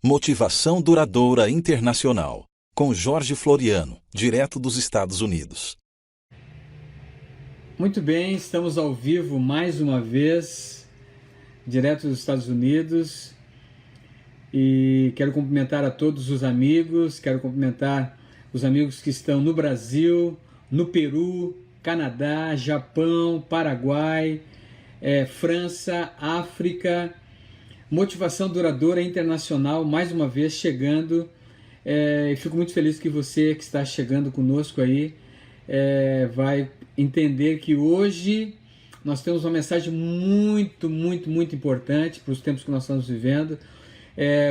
Motivação Duradoura Internacional, com Jorge Floriano, direto dos Estados Unidos. Muito bem, estamos ao vivo mais uma vez, direto dos Estados Unidos, e quero cumprimentar a todos os amigos, quero cumprimentar os amigos que estão no Brasil, no Peru, Canadá, Japão, Paraguai, França, África. Motivação Duradoura Internacional, mais uma vez chegando. Fico muito feliz que você que está chegando conosco aí vai entender que hoje nós temos uma mensagem muito importante para os tempos que nós estamos vivendo.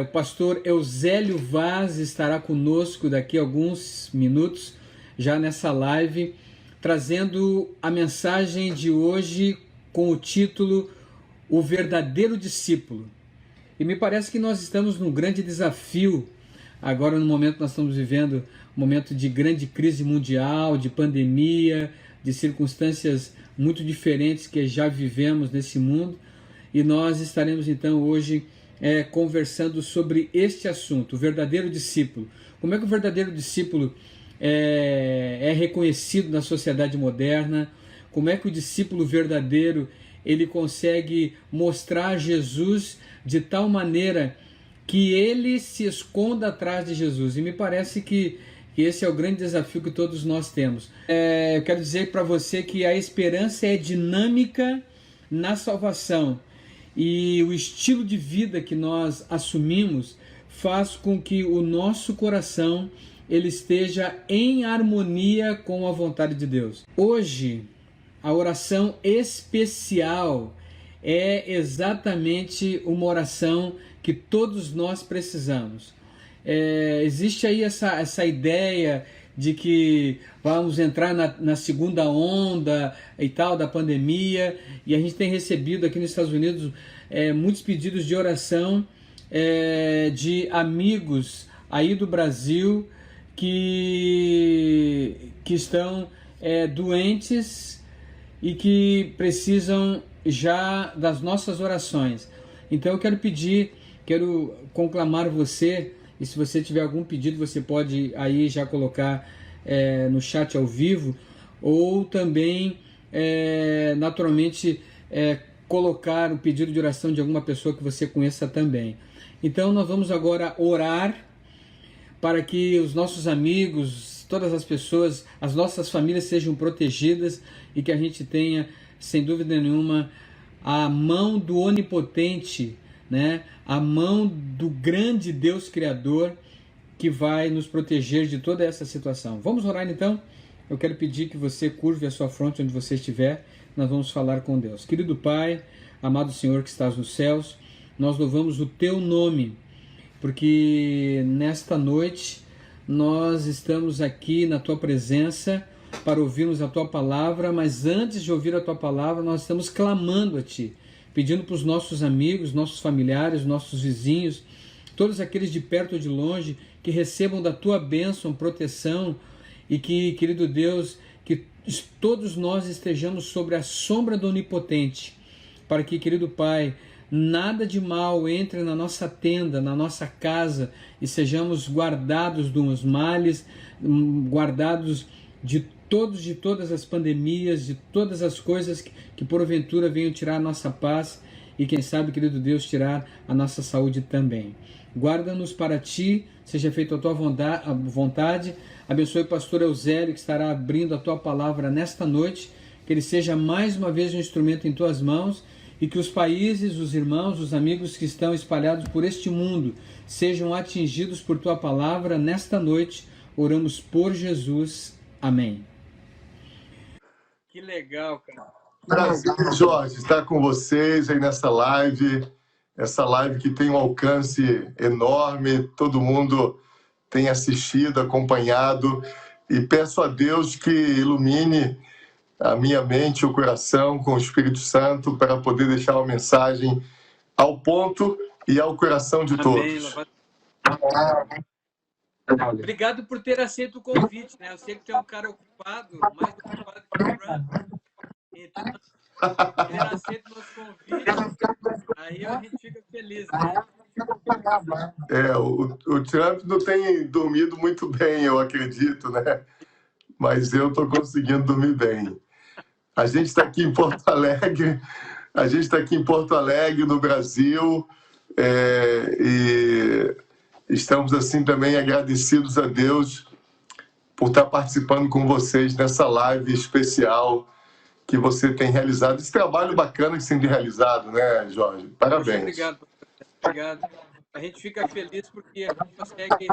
O pastor Eusélio Vaz estará conosco daqui a alguns minutos, já nessa live, trazendo a mensagem de hoje com o título O Verdadeiro Discípulo. E me parece que nós estamos num grande desafio, agora no momento que nós estamos vivendo, um momento de grande crise mundial, de pandemia, de circunstâncias muito diferentes que já vivemos nesse mundo, e nós estaremos então hoje conversando sobre este assunto, o verdadeiro discípulo. Como é que o verdadeiro discípulo é reconhecido na sociedade moderna? Como é que o discípulo verdadeiro ele consegue mostrar Jesus de tal maneira que ele se esconda atrás de Jesus? E me parece que esse é o grande desafio que todos nós temos. Eu quero dizer para você que a esperança é dinâmica na salvação, e o estilo de vida que nós assumimos faz com que o nosso coração ele esteja em harmonia com a vontade de Deus. Hoje, a oração especial é exatamente uma oração que todos nós precisamos. Existe aí essa ideia de que vamos entrar na segunda onda e tal da pandemia, e a gente tem recebido aqui nos Estados Unidos muitos pedidos de oração de amigos aí do Brasil que estão doentes e que precisam já das nossas orações. Então eu quero conclamar você, e se você tiver algum pedido, você pode aí já colocar no chat ao vivo, ou também, naturalmente, colocar o pedido de oração de alguma pessoa que você conheça também. Então nós vamos agora orar para que os nossos amigos, todas as pessoas, as nossas famílias sejam protegidas e que a gente tenha, sem dúvida nenhuma, a mão do Onipotente, né? A mão do grande Deus Criador que vai nos proteger de toda essa situação. Vamos orar então? Eu quero pedir que você curve a sua fronte onde você estiver. Nós vamos falar com Deus. Querido Pai, amado Senhor que estás nos céus, nós louvamos o Teu nome, porque nesta noite nós estamos aqui na Tua presença para ouvirmos a Tua palavra, mas antes de ouvir a Tua palavra, nós estamos clamando a Ti, pedindo para os nossos amigos, nossos familiares, nossos vizinhos, todos aqueles de perto ou de longe, que recebam da Tua bênção, proteção, e que, querido Deus, que todos nós estejamos sobre a sombra do Onipotente, para que, querido Pai, nada de mal entre na nossa tenda, na nossa casa, e sejamos guardados dos males, guardados de todas as pandemias, de todas as coisas que porventura venham tirar a nossa paz e, quem sabe, querido Deus, tirar a nossa saúde também. Guarda-nos para Ti, seja feita a Tua vontade. Abençoe o pastor Eusélio, que estará abrindo a Tua palavra nesta noite, que ele seja mais uma vez um instrumento em Tuas mãos, e que os países, os irmãos, os amigos que estão espalhados por este mundo sejam atingidos por Tua palavra nesta noite. Oramos por Jesus. Amém. Que legal, cara. Prazer, Jorge, estar com vocês aí nessa live. Essa live que tem um alcance enorme, todo mundo tem assistido, acompanhado, e peço a Deus que ilumine a minha mente e o coração com o Espírito Santo para poder deixar uma mensagem ao ponto e ao coração de todos. Obrigado por ter aceito o convite, né? Eu sei que tu é um cara ocupado, mais ocupado que o Fran. Então, ter aceito o nosso convite, aí a gente fica feliz, né? O Trump não tem dormido muito bem, eu acredito, né? Mas eu estou conseguindo dormir bem. A gente está aqui em Porto Alegre, no Brasil, e estamos assim também agradecidos a Deus por estar participando com vocês nessa live especial que você tem realizado. Esse trabalho bacana que tem realizado, né, Jorge? Parabéns. Obrigado. A gente fica feliz porque a gente consegue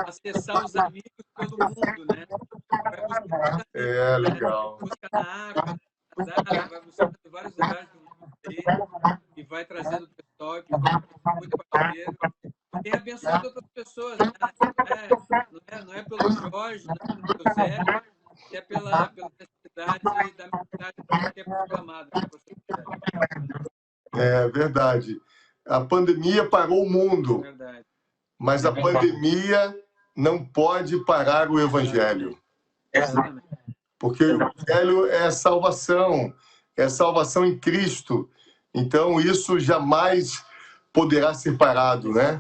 acessar os amigos de todo mundo, né? Vai buscar legal. Vai buscar na África, vai buscar em vários lugares do mundo e vai trazendo o pessoal, que é muito parceiro. Tem abençoado outras pessoas, né? Não é pelo Jorge, não é pelo Zé, é pela necessidade da mensagem que é proclamada. É verdade. A pandemia parou o mundo, mas a pandemia não pode parar o Evangelho. Porque o Evangelho é salvação em Cristo. Então, isso jamais poderá ser parado, né?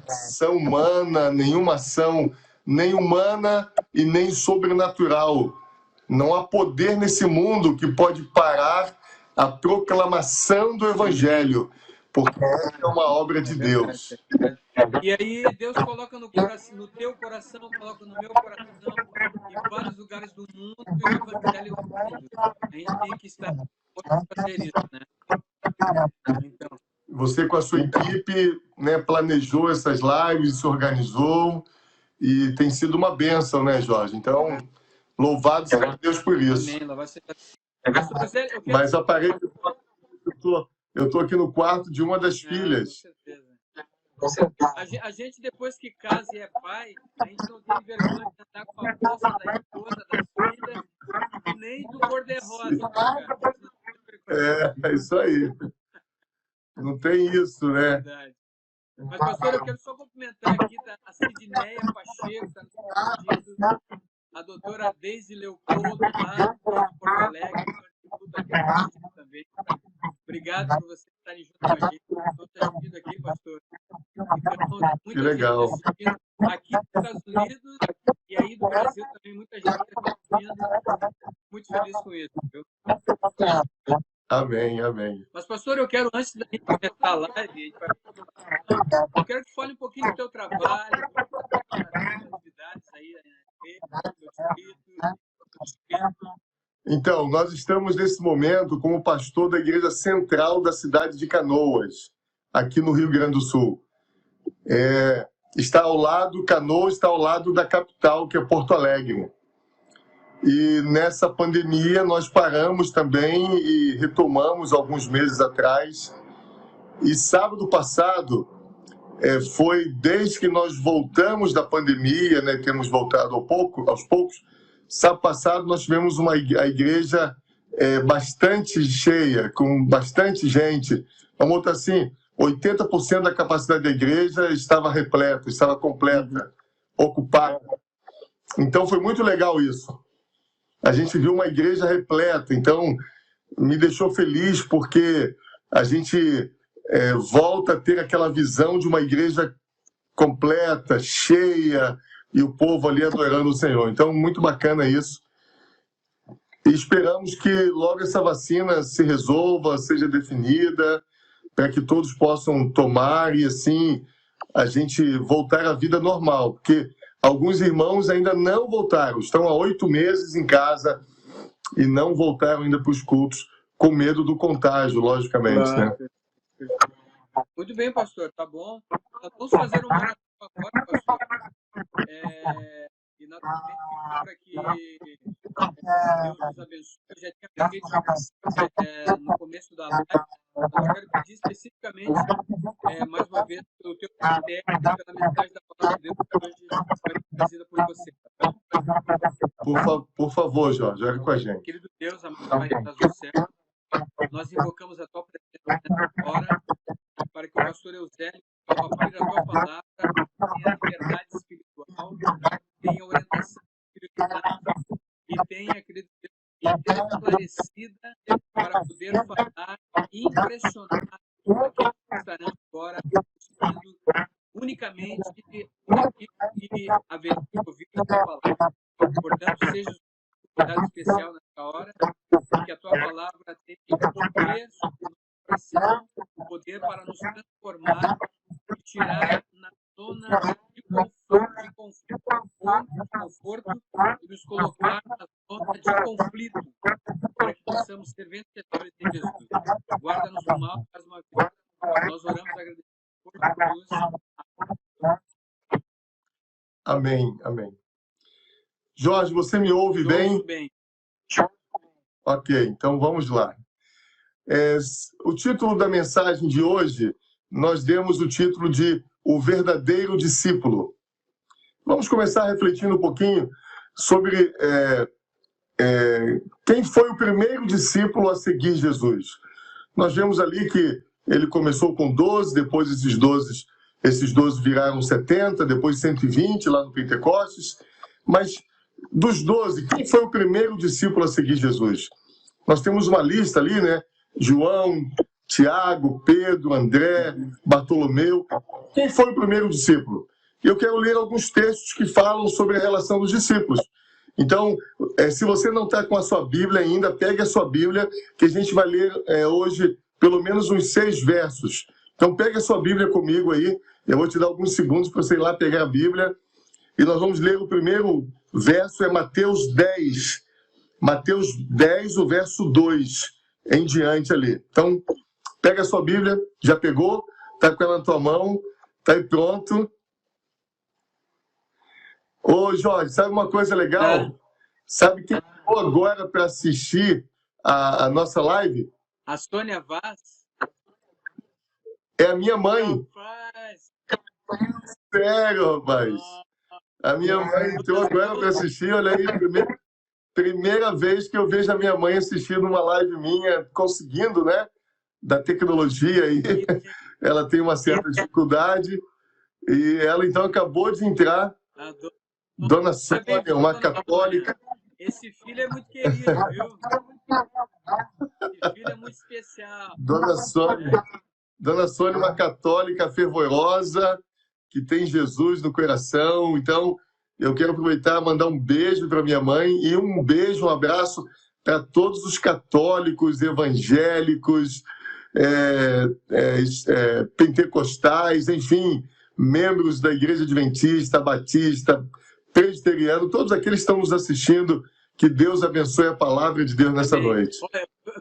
Ação humana, nenhuma ação, nem humana e nem sobrenatural. Não há poder nesse mundo que pode parar a proclamação do Evangelho, porque é uma obra de Deus. E aí Deus coloca no teu coração, coloca no meu coração, em vários lugares do mundo, e o Evangelho do mundo. A gente tem que estar para fazer isso, né? Então, você com a sua equipe, né, planejou essas lives, se organizou, e tem sido uma bênção, né, Jorge? Então, louvado seja Deus por isso. Amém. Mas aparentemente, eu estou aqui no quarto de uma das filhas. Com certeza. A gente, depois que casa e é pai, a gente não tem vergonha de andar com a bolsa da esposa, da filha, e nem do cor-de-rosa. É isso aí. Não tem isso, né? Verdade. Mas, pastor, eu quero só cumprimentar aqui a Sidneia Pacheco, está nos pedindo, a doutora Deise Leopoldo, lá de Porto Alegre, também. Obrigado por vocês estarem junto com a gente. Estou assistindo aqui, pastor. Então, que legal. Aqui nos Estados Unidos e aí do Brasil também, muita gente está assistindo. Muito feliz com isso, viu? Amém, amém. Mas, pastor, eu quero, antes da gente começar a live, eu quero que fale um pouquinho do teu trabalho, atividades aí, Então, nós estamos nesse momento como pastor da Igreja Central da cidade de Canoas, aqui no Rio Grande do Sul. Canoas está ao lado da capital, que é Porto Alegre. E nessa pandemia nós paramos também e retomamos alguns meses atrás. E sábado passado, foi desde que nós voltamos da pandemia, né, temos voltado aos poucos, sábado passado nós tivemos a igreja bastante cheia, com bastante gente. Vamos botar assim, 80% da capacidade da igreja estava repleta, estava completa, ocupada. Então foi muito legal isso. A gente viu uma igreja repleta, então me deixou feliz porque a gente volta a ter aquela visão de uma igreja completa, cheia, e o povo ali adorando o Senhor. Então, muito bacana isso. E esperamos que logo essa vacina se resolva, seja definida, para que todos possam tomar e assim a gente voltar à vida normal, porque alguns irmãos ainda não voltaram, estão há 8 meses em casa e não voltaram ainda para os cultos, com medo do contágio, logicamente, né? Muito bem, pastor, tá bom. Nós vamos fazer uma oração agora, pastor. E naturalmente para que Deus nos abençoe. Eu já tinha feito no começo da live. Eu quero pedir especificamente, mais uma vez, pelo teu ministério, pela mensagem da palavra de Deus que hoje vai ser trazida por você. Por favor, Jorge, olha com a gente. Querido Deus, amado Pai do céu, nós invocamos a tua presença nessa hora para que o pastor Eusélio, ao partir da tua palavra, tenha liberdade espiritual, tenha orientação espiritual e tenha, querido Deus, esclarecida para poder falar e impressionar aqueles que estarão agora unicamente aquilo que haveria ouvido a tua palavra. Portanto, seja um cuidado especial nessa hora, que a tua palavra tenha poder sobre o nosso coração, poder para nos transformar e tirar na zona de conforto e nos colocar na zona de conflito, para que possamos ser vencedores de Jesus. Guarda-nos do mal, faz uma vida. Nós oramos agradecendo por Jesus. Amém, amém. Jorge, você me ouve bem? Ouço bem. Ok, então vamos lá. O título da mensagem de hoje, nós demos o título de O Verdadeiro Discípulo. Vamos começar refletindo um pouquinho sobre quem foi o primeiro discípulo a seguir Jesus. Nós vemos ali que ele começou com 12, depois esses 12 viraram 70, depois 120 lá no Pentecostes. Mas dos 12, quem foi o primeiro discípulo a seguir Jesus? Nós temos uma lista ali, né? João, Tiago, Pedro, André, Bartolomeu. Quem foi o primeiro discípulo? Eu quero ler alguns textos que falam sobre a relação dos discípulos. Então, se você não está com a sua Bíblia ainda, pegue a sua Bíblia, que a gente vai ler hoje pelo menos uns 6 versos. Então, pegue a sua Bíblia comigo aí. Eu vou te dar alguns segundos para você ir lá pegar a Bíblia. E nós vamos ler o primeiro verso, é Mateus 10. Mateus 10, o verso 2 em diante ali. Então, pega a sua Bíblia, já pegou? Está com ela na tua mão? Está aí pronto? Ô, Jorge, sabe uma coisa legal? Sabe quem ficou agora para assistir a nossa live? A Sônia Vaz? É a minha mãe. Rapaz. Sério, rapaz. A minha mãe entrou agora para assistir. Olha aí, primeira vez que eu vejo a minha mãe assistindo uma live minha, conseguindo, né? Da tecnologia aí. Ela tem uma certa dificuldade. E ela, então, acabou de entrar. Dona Sônia, uma católica. Esse filho é muito querido, viu? Esse filho é muito especial. Dona Sônia, uma católica fervorosa, que tem Jesus no coração. Então, eu quero aproveitar e mandar um beijo para minha mãe e um beijo, um abraço para todos os católicos, evangélicos, pentecostais, enfim, membros da Igreja Adventista, Batista, Presbiteriano, todos aqueles que estão nos assistindo. Que Deus abençoe a palavra de Deus nessa noite. Eu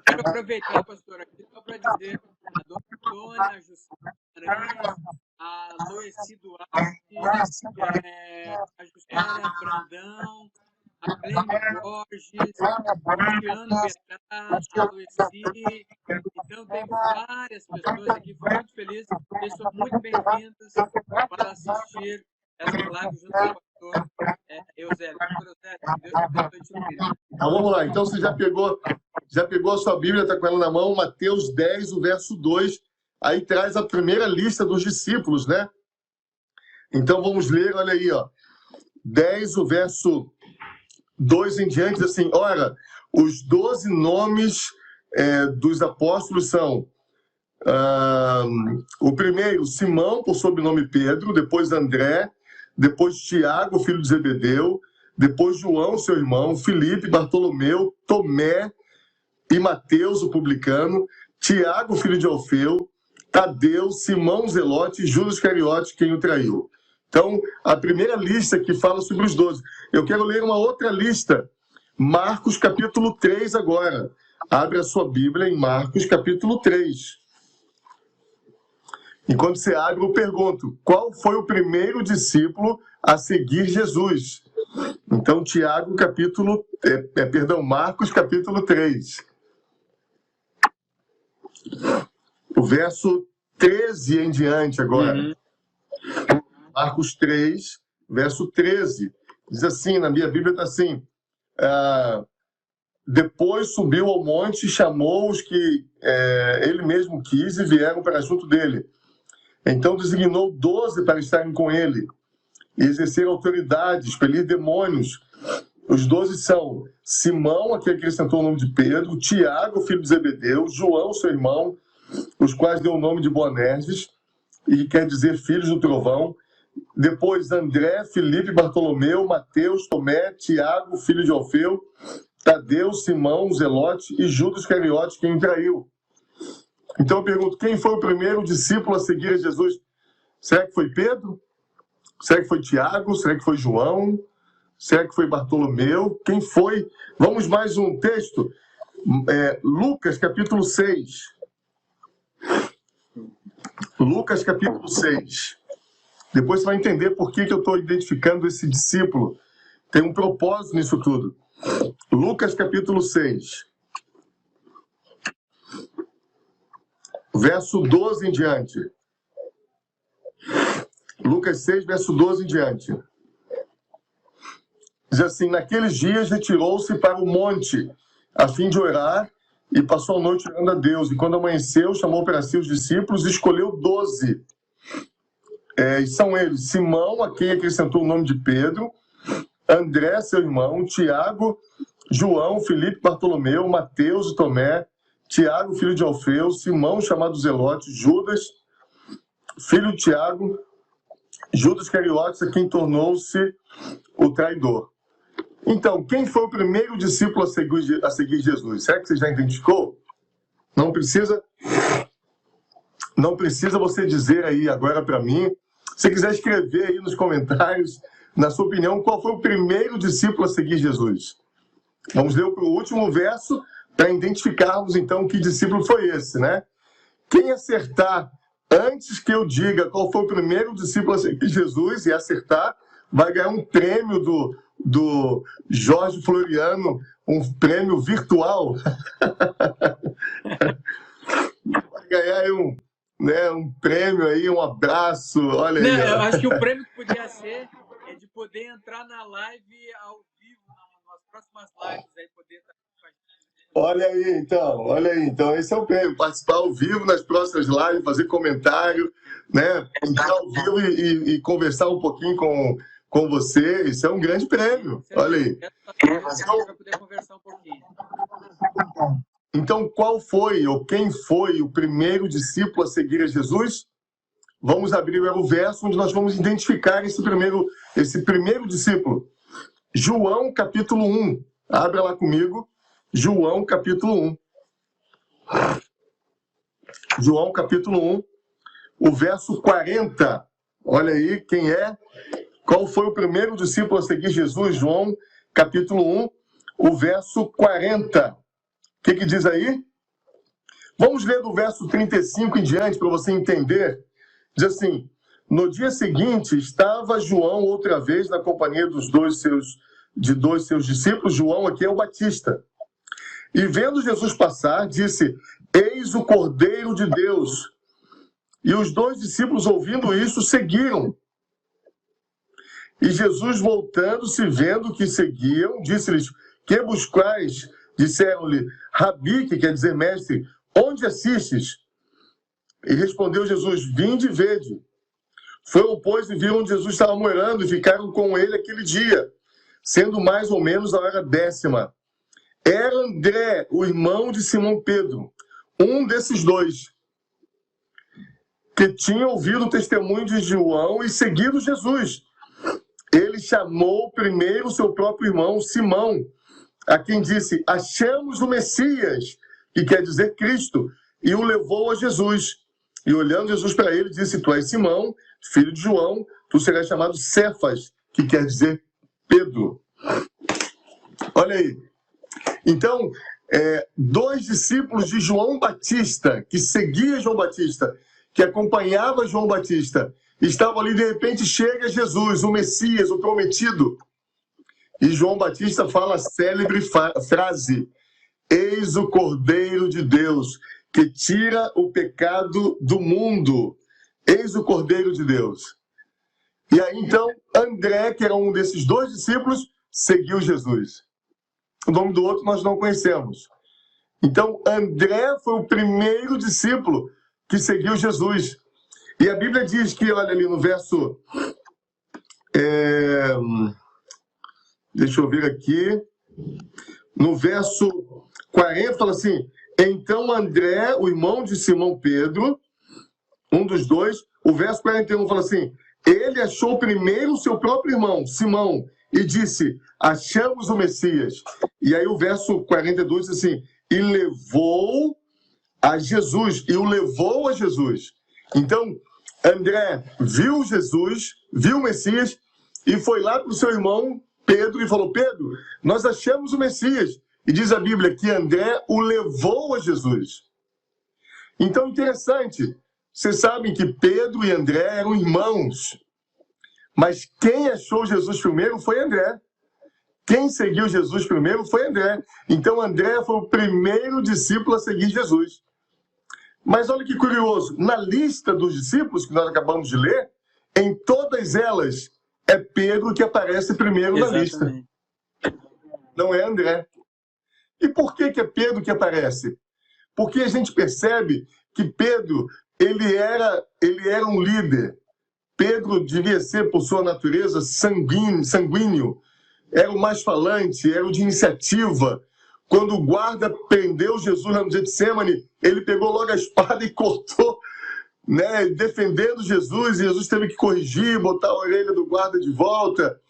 quero aproveitar, pastor, aqui só para dizer a dona Antônia, a Jussara, a Loeci Duarte, a Jussara Brandão, a Clênia Borges, o Luciano Bertazzi, a Loeci. Então, tem várias pessoas aqui, fui muito feliz, pessoas muito bem-vindas para assistir essa live junto com o pastor Eusélio. Deus abençoe te ouvir. Então vamos lá, então você já pegou a sua Bíblia, está com ela na mão, Mateus 10, o verso 2, aí traz a primeira lista dos discípulos, né? Então vamos ler, olha aí, ó, 10, o verso 2 em diante, assim, ora, os 12 nomes dos apóstolos são o primeiro, Simão, por sobrenome Pedro, depois André, depois Tiago, filho de Zebedeu, depois João, seu irmão, Filipe, Bartolomeu, Tomé e Mateus, o publicano, Tiago, filho de Alfeu, Tadeu, Simão Zelote e Judas Iscariote, quem o traiu. Então, a primeira lista que fala sobre os 12. Eu quero ler uma outra lista, Marcos capítulo 3 agora. Abre a sua Bíblia em Marcos capítulo 3. Enquanto você abre, eu pergunto, qual foi o primeiro discípulo a seguir Jesus? Então, Marcos capítulo 3. O verso 13 em diante agora. Marcos 3, verso 13. Diz assim, na minha Bíblia está assim, depois subiu ao monte e chamou os que ele mesmo quis e vieram para junto dele. Então designou 12 para estarem com ele e exercer autoridade, expelir demônios. Os 12 são Simão, a quem acrescentou o nome de Pedro, Tiago, filho de Zebedeu, João, seu irmão, os quais deu o nome de Boanerges, e quer dizer filhos do trovão. Depois André, Filipe, Bartolomeu, Mateus, Tomé, Tiago, filho de Alfeu, Tadeu, Simão, Zelote e Judas Iscariote, quem o traiu. Então eu pergunto, quem foi o primeiro discípulo a seguir a Jesus? Será que foi Pedro? Será que foi Tiago? Será que foi João? Será que foi Bartolomeu? Quem foi? Vamos mais um texto. Lucas, capítulo 6. Lucas, capítulo 6. Depois você vai entender por que eu estou identificando esse discípulo. Tem um propósito nisso tudo. Lucas, capítulo 6. Verso 12 em diante. Lucas 6, verso 12 em diante. Diz assim, naqueles dias retirou-se para o monte, a fim de orar, e passou a noite orando a Deus. E quando amanheceu, chamou para si os discípulos e escolheu 12. E são eles, Simão, a quem acrescentou o nome de Pedro, André, seu irmão, Tiago, João, Filipe, Bartolomeu, Mateus e Tomé, Tiago, filho de Alfeu, Simão, chamado Zelote, Judas, filho de Tiago, Judas Iscariote, a quem tornou-se o traidor. Então, quem foi o primeiro discípulo a seguir Jesus? Será que você já identificou? Não precisa você dizer aí agora para mim. Se quiser escrever aí nos comentários, na sua opinião, qual foi o primeiro discípulo a seguir Jesus? Vamos ler o último verso para identificarmos, então, que discípulo foi esse, né? Quem acertar antes que eu diga qual foi o primeiro discípulo a seguir Jesus e acertar, vai ganhar um prêmio do Jorge Floriano, um prêmio virtual. Vai ganhar aí um prêmio aí, um abraço, olha aí. Não, eu acho que o prêmio que podia ser é de poder entrar na live ao vivo, nas próximas lives, aí poder estar com a gente. Olha aí, então, esse é o prêmio, participar ao vivo nas próximas lives, fazer comentário, né, entrar ao vivo e conversar um pouquinho com você, isso é um grande prêmio, olha aí. Para poder conversar um pouquinho. Então, qual foi ou quem foi o primeiro discípulo a seguir a Jesus? Vamos abrir o verso onde nós vamos identificar esse primeiro discípulo. João, capítulo 1. Abra lá comigo. João, capítulo 1. João, capítulo 1. O verso 40. Olha aí, quem é? Qual foi o primeiro discípulo a seguir Jesus? João, capítulo 1, o verso 40. O que diz aí? Vamos ler do verso 35 em diante para você entender. Diz assim, no dia seguinte estava João outra vez na companhia de dois seus discípulos. João aqui é o Batista. E vendo Jesus passar, disse, eis o Cordeiro de Deus. E os dois discípulos, ouvindo isso, seguiram. E Jesus, voltando-se, vendo que seguiam, disse-lhes, que buscais? Disseram-lhe, Rabi, que quer dizer mestre, onde assistes? E respondeu Jesus, vinde e vede. Foram, pois, e viram onde Jesus estava morando, e ficaram com ele aquele dia, sendo mais ou menos a hora 10ª. Era André, o irmão de Simão Pedro, um desses dois, que tinha ouvido o testemunho de João e seguido Jesus. Ele chamou primeiro o seu próprio irmão, Simão, a quem disse, achamos o Messias, que quer dizer Cristo, e o levou a Jesus. E olhando Jesus para ele, disse, tu és Simão, filho de João, tu serás chamado Cefas, que quer dizer Pedro. Olha aí. Então, dois discípulos de João Batista, que seguia João Batista, que acompanhava João Batista, estavam ali, de repente chega Jesus, o Messias, o prometido. E João Batista fala a célebre frase, eis o Cordeiro de Deus, que tira o pecado do mundo. Eis o Cordeiro de Deus. E aí, então, André, que era um desses dois discípulos, seguiu Jesus. O nome do outro nós não conhecemos. Então, André foi o primeiro discípulo que seguiu Jesus. E a Bíblia diz que, olha ali no verso... deixa eu ver aqui. No verso 40, fala assim, então André, o irmão de Simão Pedro, um dos dois, O verso 41 fala assim: ele achou primeiro o seu próprio irmão, Simão, e disse: achamos o Messias. E aí o verso 42 diz assim: e levou a Jesus, e o levou a Jesus. Então, André viu Jesus, viu o Messias, e foi lá para o seu irmão Pedro e falou: Pedro, nós achamos o Messias. E diz a Bíblia que André o levou a Jesus. Então, interessante, vocês sabem que Pedro e André eram irmãos, mas quem achou Jesus primeiro foi André. Quem seguiu Jesus primeiro foi André. Então, André foi o primeiro discípulo a seguir Jesus. Mas olha que curioso, na lista dos discípulos que nós acabamos de ler, em todas elas, é Pedro que aparece primeiro na lista. Não é André. E por que é Pedro que aparece? Porque a gente percebe que Pedro, ele era um líder. Pedro devia ser, por sua natureza, sanguíneo. Era o mais falante, era o de iniciativa. Quando o guarda prendeu Jesus no Getsemane, ele pegou logo a espada e cortou, né, defendendo Jesus. E Jesus teve que corrigir, botar a orelha do guarda de volta.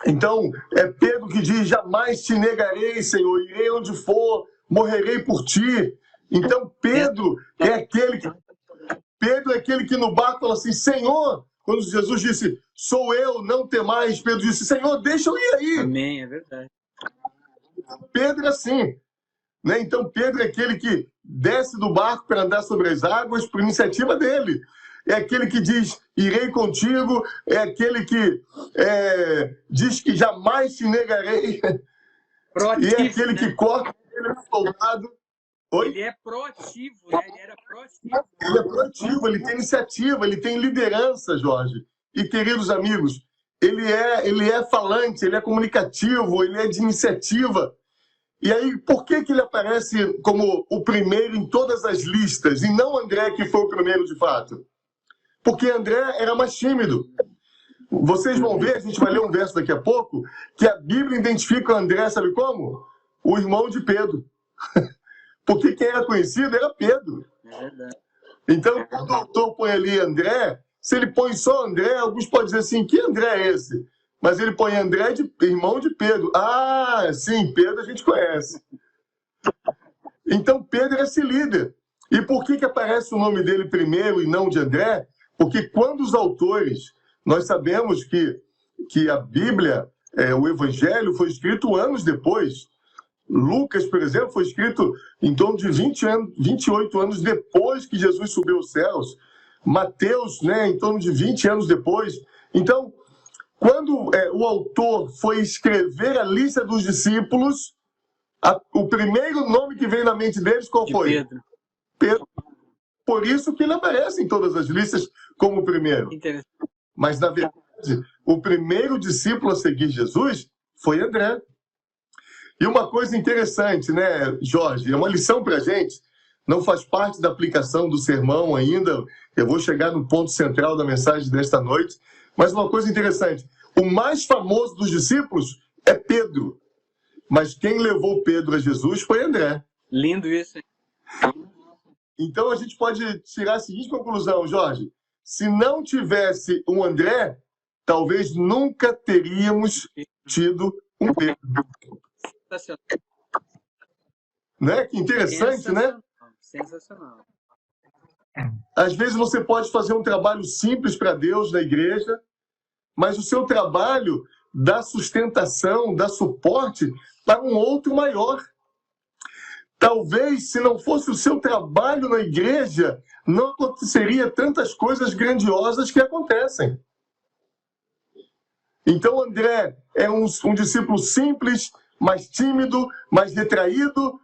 Então, é Pedro que diz: jamais te negarei, Senhor, irei onde for, morrerei por ti. Então, Pedro é aquele que no barco fala assim: Senhor, quando Jesus disse: sou eu, não temais, Pedro disse: Senhor, deixa eu ir aí. Amém, é verdade. Pedro é assim, né? Então, Pedro é aquele que desce do barco para andar sobre as águas por iniciativa dele. É aquele que diz: irei contigo. É aquele que diz que jamais te negarei. Proativo, e é aquele, né, que corre ele soldado. Oi? Ele é proativo, né? Ele era proativo. Ele é proativo, ele tem iniciativa, ele tem liderança, Jorge. E, queridos amigos, ele é falante, ele é comunicativo, ele é de iniciativa. E aí, por que ele aparece como o primeiro em todas as listas, e não André, que foi o primeiro de fato? Porque André era mais tímido. Vocês vão ver, a gente vai ler um verso daqui a pouco, que a Bíblia identifica André, sabe como? O irmão de Pedro. Porque quem era conhecido era Pedro. É verdade. Então, quando o autor põe ali André, se ele põe só André, alguns podem dizer assim: que André é esse? Mas ele põe André, irmão de Pedro. Ah, sim, Pedro a gente conhece. Então, Pedro é esse líder. E por que aparece o nome dele primeiro e não de André? Porque quando os autores, nós sabemos que a Bíblia, o Evangelho, foi escrito anos depois. Lucas, por exemplo, foi escrito em torno de 28 anos depois que Jesus subiu aos céus. Mateus, né, em torno de 20 anos depois. Então, quando o autor foi escrever a lista dos discípulos, o primeiro nome que veio na mente deles, qual foi? Pedro. Pedro. Por isso que ele aparece em todas as listas como o primeiro. Mas, na verdade, o primeiro discípulo a seguir Jesus foi André. E uma coisa interessante, né, Jorge? É uma lição para a gente. Não faz parte da aplicação do sermão ainda. Eu vou chegar no ponto central da mensagem desta noite. Mas uma coisa interessante. O mais famoso dos discípulos é Pedro. Mas quem levou Pedro a Jesus foi André. Lindo isso, hein? Então a gente pode tirar a seguinte conclusão, Jorge. Se não tivesse um André, talvez nunca teríamos tido um Pedro. Sensacional. Né? Que interessante, né? Sensacional. Às vezes você pode fazer um trabalho simples para Deus na igreja, mas o seu trabalho dá sustentação, dá suporte para um outro maior. Talvez, se não fosse o seu trabalho na igreja, não aconteceria tantas coisas grandiosas que acontecem. Então, André é um discípulo simples, mais tímido, mais retraído,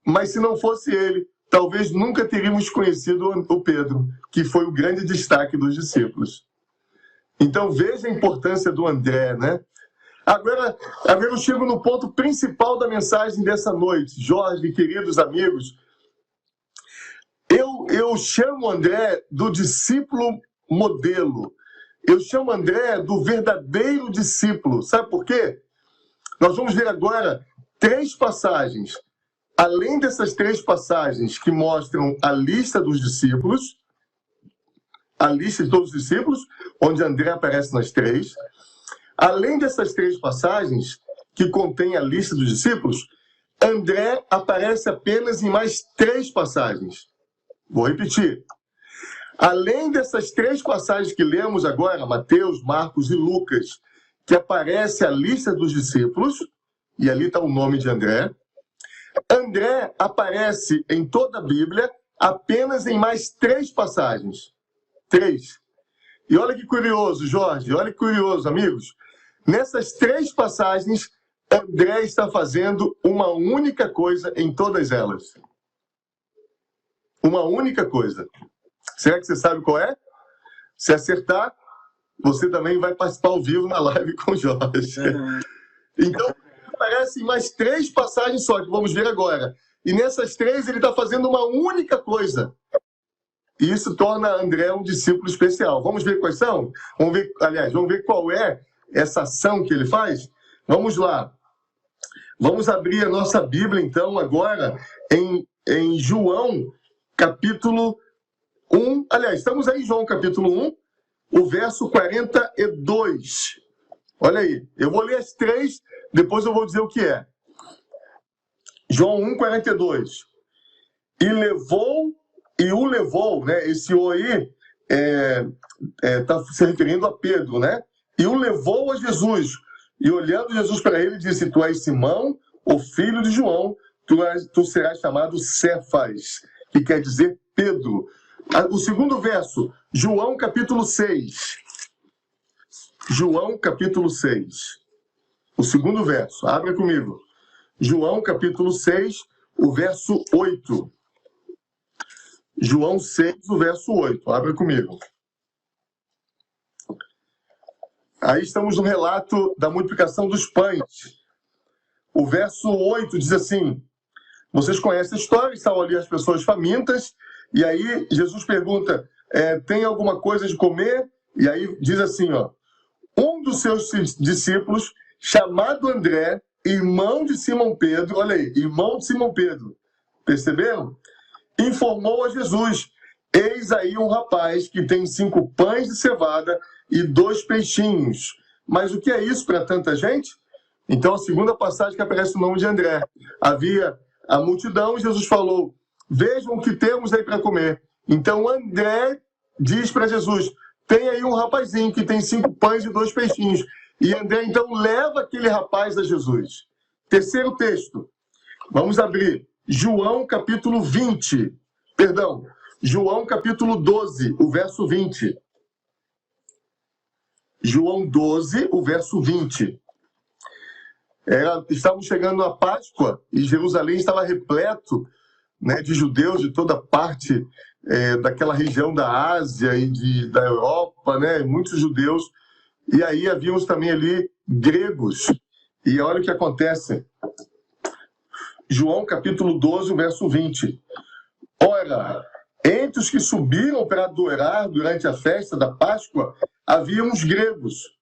mas se não fosse ele, talvez nunca teríamos conhecido o Pedro, que foi o grande destaque dos discípulos. Então, veja a importância do André, né? Agora eu chego no ponto principal da mensagem dessa noite. Jorge, queridos amigos, eu chamo André do discípulo modelo. Eu chamo André do verdadeiro discípulo. Sabe por quê? Nós vamos ver agora 3 passagens. Além dessas 3 passagens que mostram a lista dos discípulos, a lista de todos os discípulos, onde André aparece nas 3. Além dessas 3 passagens, que contém a lista dos discípulos, André aparece apenas em mais 3 passagens. Vou repetir. Além dessas 3 passagens que lemos agora, Mateus, Marcos e Lucas, que aparece a lista dos discípulos, e ali está o nome de André, André aparece em toda a Bíblia apenas em mais 3 passagens. 3. E olha que curioso, Jorge, olha que curioso, amigos. Nessas 3 passagens, André está fazendo uma única coisa em todas elas. Uma única coisa. Será que você sabe qual é? Se acertar, você também vai participar ao vivo na live com o Jorge. Então, aparecem mais 3 passagens só, que vamos ver agora. E nessas 3, ele está fazendo uma única coisa. E isso torna André um discípulo especial. Vamos ver quais são? Vamos ver qual é essa ação que ele faz? Vamos lá. Vamos abrir a nossa Bíblia, então, agora, em João, capítulo 1. Aliás, estamos aí em João, capítulo 1, o verso 42. Olha aí, eu vou ler as 3, depois eu vou dizer o que é. João 1, 42. E o levou, né? Esse o aí está se referindo a Pedro, né? E o levou a Jesus. E olhando Jesus para ele, disse: Tu és Simão, o filho de João, tu serás chamado Cefas, que quer dizer Pedro. O segundo verso, João capítulo 6. João capítulo 6. O segundo verso, abra comigo. João capítulo 6, o verso 8. João 6, o verso 8. Abra comigo. Aí estamos no relato da multiplicação dos pães. O verso 8 diz assim: vocês conhecem a história, estavam ali as pessoas famintas, e aí Jesus pergunta, tem alguma coisa de comer? E aí diz assim, ó, um dos seus discípulos, chamado André, irmão de Simão Pedro, olha aí, irmão de Simão Pedro, perceberam? Informou a Jesus: eis aí um rapaz que tem 5 pães de cevada e 2 peixinhos. Mas o que é isso para tanta gente? Então, a segunda passagem que aparece o nome de André. Havia a multidão e Jesus falou: vejam o que temos aí para comer. Então, André diz para Jesus: tem aí um rapazinho que tem 5 pães e 2 peixinhos. E André, então, leva aquele rapaz a Jesus. Terceiro texto. Vamos abrir. João capítulo 20. Perdão. João capítulo 12, o verso 20. João 12, o verso 20. Estávamos chegando à Páscoa e Jerusalém estava repleto, né, de judeus de toda parte daquela região da Ásia e da Europa, né, muitos judeus. E aí havíamos também ali gregos. E olha o que acontece. João capítulo 12, o verso 20. Ora, entre os que subiram para adorar durante a festa da Páscoa, havia uns gregos.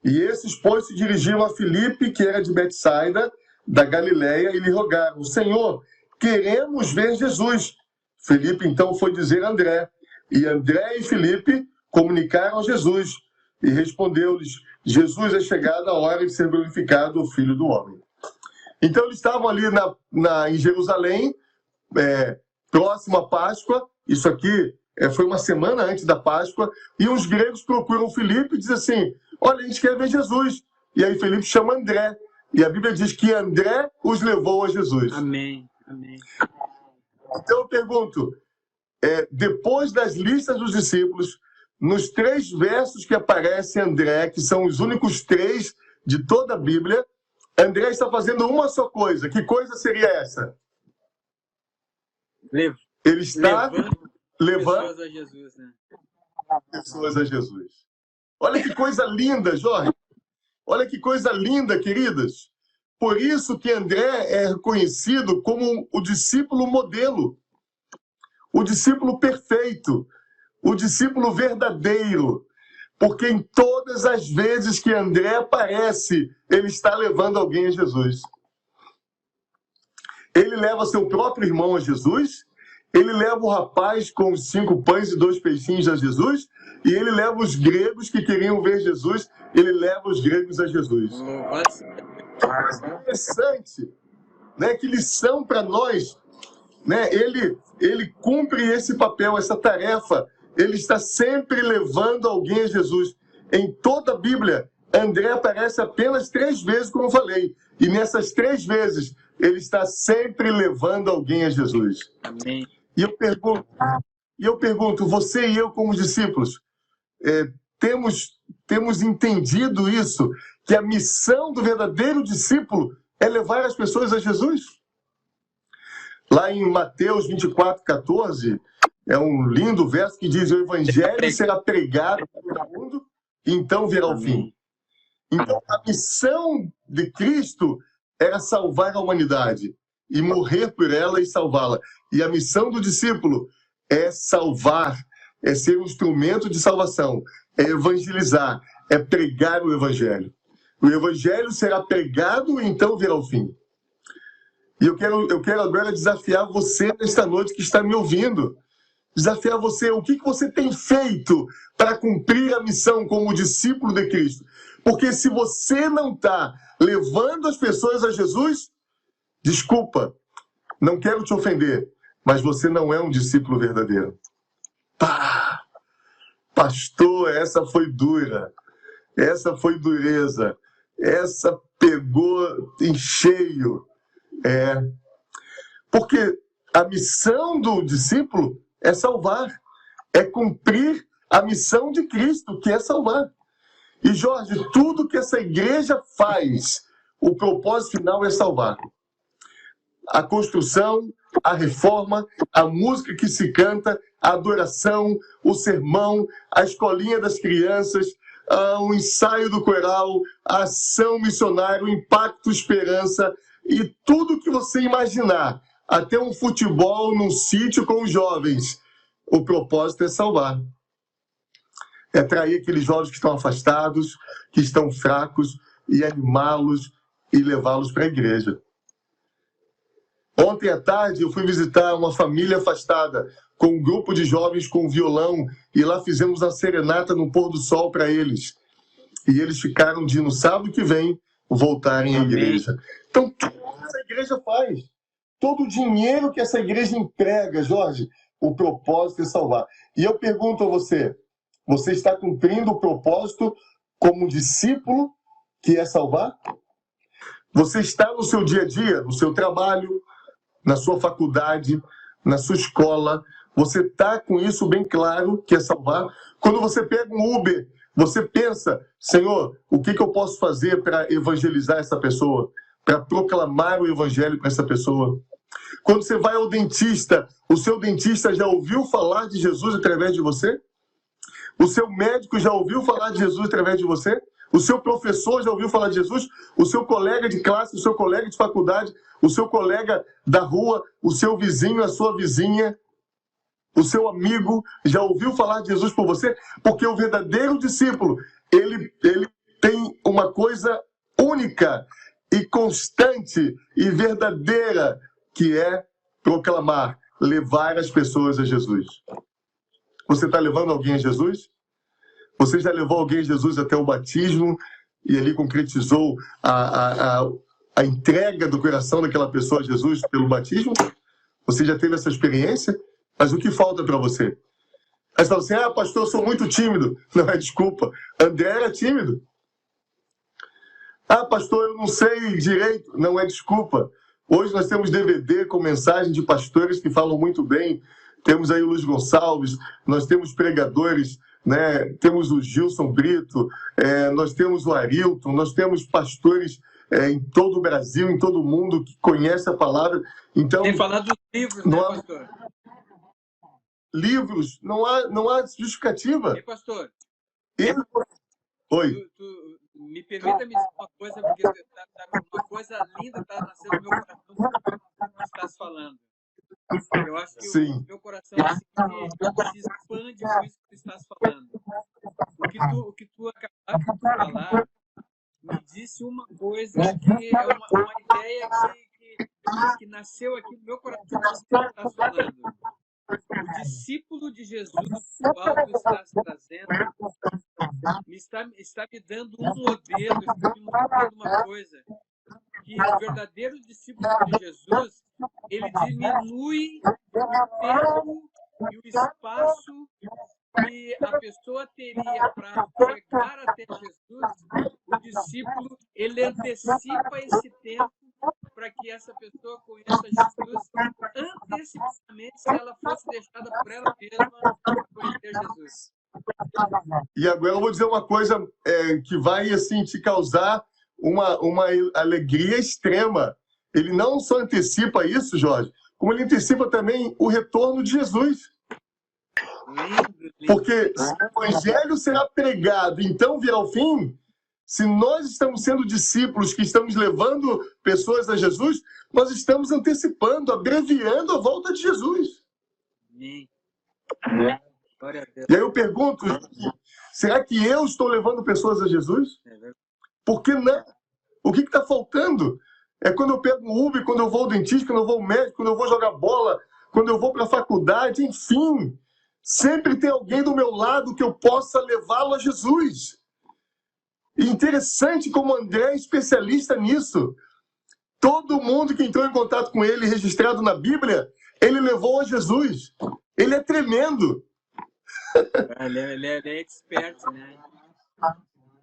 E esses, pois, se dirigiram a Filipe, que era de Betsaida, da Galileia, e lhe rogaram: Senhor, queremos ver Jesus. Filipe, então, foi dizer a André. E André e Filipe comunicaram a Jesus. E respondeu-lhes: Jesus, é chegada a hora de ser glorificado o Filho do Homem. Então, eles estavam ali em Jerusalém, próximo à Páscoa. Isso aqui foi uma semana antes da Páscoa. E os gregos procuram Filipe e dizem assim: olha, a gente quer ver Jesus. E aí Filipe chama André. E a Bíblia diz que André os levou a Jesus. Amém. Amém. Então eu pergunto, depois das listas dos discípulos, nos 3 versos que aparece André, que são os únicos 3 de toda a Bíblia, André está fazendo uma só coisa. Que coisa seria essa? Ele está levando pessoas a Jesus, né? Pessoas a Jesus. Olha que coisa linda, Jorge. Olha que coisa linda, queridas. Por isso que André é reconhecido como o discípulo modelo, o discípulo perfeito, o discípulo verdadeiro. Porque em todas as vezes que André aparece, ele está levando alguém a Jesus. Ele leva seu próprio irmão a Jesus, Ele leva o rapaz com os 5 pães e 2 peixinhos a Jesus, e ele leva os gregos que queriam ver Jesus, ele leva os gregos a Jesus. Interessante, né? Que lição para nós, né? Ele cumpre esse papel, essa tarefa. Ele está sempre levando alguém a Jesus. Em toda a Bíblia, André aparece apenas 3 vezes, como eu falei. E nessas 3 vezes, ele está sempre levando alguém a Jesus. Amém. E eu pergunto, você e eu como discípulos, temos entendido isso? Que a missão do verdadeiro discípulo é levar as pessoas a Jesus? Lá em Mateus 24:14, é um lindo verso que diz: o evangelho será pregado por todo mundo, e então virá o fim. Então, a missão de Cristo era salvar a humanidade e morrer por ela e salvá-la. E a missão do discípulo é salvar, é ser um instrumento de salvação, é evangelizar, é pregar o evangelho. O evangelho será pregado e então virá o fim. E eu quero agora desafiar você nesta noite que está me ouvindo. Desafiar você, o que você tem feito para cumprir a missão como discípulo de Cristo? Porque se você não está levando as pessoas a Jesus, desculpa, não quero te ofender, mas você não é um discípulo verdadeiro. Pá! Pastor, essa foi dura, essa foi dureza, essa pegou em cheio. Porque a missão do discípulo é salvar, é cumprir a missão de Cristo, que é salvar. E, Jorge, tudo que essa igreja faz, o propósito final é salvar. A construção, a reforma, a música que se canta, a adoração, o sermão, a escolinha das crianças, o ensaio do coral, a ação missionária, o impacto esperança e tudo que você imaginar, até um futebol num sítio com os jovens. O propósito é salvar. É atrair aqueles jovens que estão afastados, que estão fracos, e animá-los e levá-los para a igreja. Ontem à tarde eu fui visitar uma família afastada, com um grupo de jovens com violão, e lá fizemos uma serenata no pôr do sol para eles. E eles ficaram de, no sábado que vem, voltarem à igreja. Então, tudo que essa igreja faz, todo o dinheiro que essa igreja emprega, Jorge, o propósito é salvar. E eu pergunto a você, você está cumprindo o propósito como discípulo, que é salvar? Você está no seu dia a dia, no seu trabalho, na sua faculdade, na sua escola, você está com isso bem claro, que é salvar? Quando você pega um Uber, você pensa, Senhor, o que eu posso fazer para evangelizar essa pessoa? Para proclamar o evangelho para essa pessoa? Quando você vai ao dentista, o seu dentista já ouviu falar de Jesus através de você? O seu médico já ouviu falar de Jesus através de você? O seu professor já ouviu falar de Jesus? O seu colega de classe, o seu colega de faculdade, o seu colega da rua, o seu vizinho, a sua vizinha, o seu amigo já ouviu falar de Jesus por você? Porque o verdadeiro discípulo, ele tem uma coisa única e constante e verdadeira, que é proclamar, levar as pessoas a Jesus. Você está levando alguém a Jesus? Você já levou alguém a Jesus até o batismo e ali concretizou a entrega do coração daquela pessoa a Jesus pelo batismo? Você já teve essa experiência? Mas o que falta para você? Aí você fala assim, pastor, eu sou muito tímido. Não é desculpa. André era tímido. Pastor, eu não sei direito. Não é desculpa. Hoje nós temos DVD com mensagem de pastores que falam muito bem. Temos aí o Luiz Gonçalves, nós temos pregadores, né? Temos o Gilson Brito, nós temos o Arilton, nós temos pastores em todo o Brasil, em todo o mundo, que conhecem a palavra. Então, tem falado dos livros, né, pastor? Livros, não há justificativa. E pastor? Oi. Me permita me dizer uma coisa, porque uma coisa linda está nascendo no meu coração que estás falando. Eu acho que o meu coração se expande com isso que tu estás falando. O que tu acabaste de falar me disse uma coisa que é uma ideia que nasceu aqui no meu coração com isso que tu estás falando. o discípulo de Jesus, que Paulo está trazendo, está me dando um modelo, está me mostrando uma coisa, que o verdadeiro discípulo de Jesus, ele diminui o tempo e o espaço que a pessoa teria para chegar até Jesus. O discípulo, ele antecipa esse tempo para que essa pessoa conheça Jesus antecipadamente, se ela fosse deixada por ela mesma conhecer Jesus. E agora eu vou dizer uma coisa que vai assim te causar uma alegria extrema. Ele não só antecipa isso, Jorge, como ele antecipa também o retorno de Jesus. Porque se o evangelho será pregado, então virá o fim. Se nós estamos sendo discípulos que estamos levando pessoas a Jesus, nós estamos antecipando, abreviando a volta de Jesus. Amém. E aí eu pergunto, será que eu estou levando pessoas a Jesus? Por que não? O que está faltando? É quando eu pego um Uber, quando eu vou ao dentista, quando eu vou ao médico, quando eu vou jogar bola, quando eu vou para a faculdade, enfim. Sempre tem alguém do meu lado que eu possa levá-lo a Jesus. E interessante como André é especialista nisso. Todo mundo que entrou em contato com ele, registrado na Bíblia, ele levou a Jesus. Ele é tremendo. Ele é expert, né?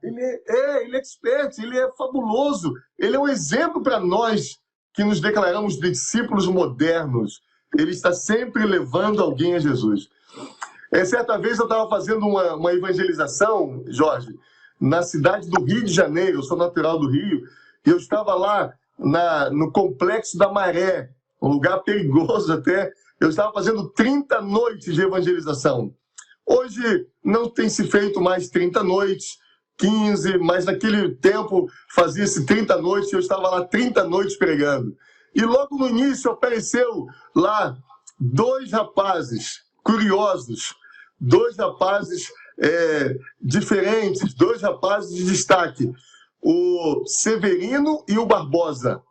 Ele é expert, ele é fabuloso. Ele é um exemplo para nós que nos declaramos discípulos modernos. Ele está sempre levando alguém a Jesus. Certa vez eu estava fazendo uma evangelização, Jorge, na cidade do Rio de Janeiro. Eu sou natural do Rio. E eu estava lá no Complexo da Maré, um lugar perigoso até. Eu estava fazendo 30 noites de evangelização. Hoje não tem se feito mais 30 noites, 15, mas naquele tempo fazia-se 30 noites e eu estava lá 30 noites pregando. E logo no início apareceu lá 2 rapazes curiosos, 2 rapazes diferentes, 2 rapazes de destaque, o Severino e o Barbosa.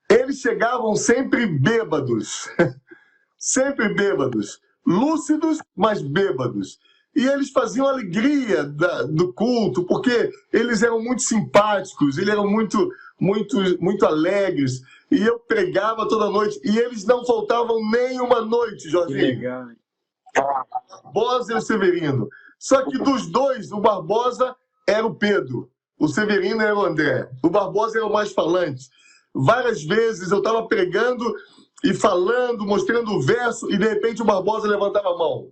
Eles chegavam sempre bêbados, sempre bêbados, lúcidos, mas bêbados. E eles faziam alegria do culto, porque eles eram muito simpáticos, eles eram muito alegres. E eu pregava toda noite, e eles não faltavam nem uma noite, Jorginho. Que legal, hein? Barbosa e o Severino. Só que dos 2, o Barbosa era o Pedro, o Severino era o André. O Barbosa era o mais falante. Várias vezes eu estava pregando e falando, mostrando o verso, e de repente o Barbosa levantava a mão.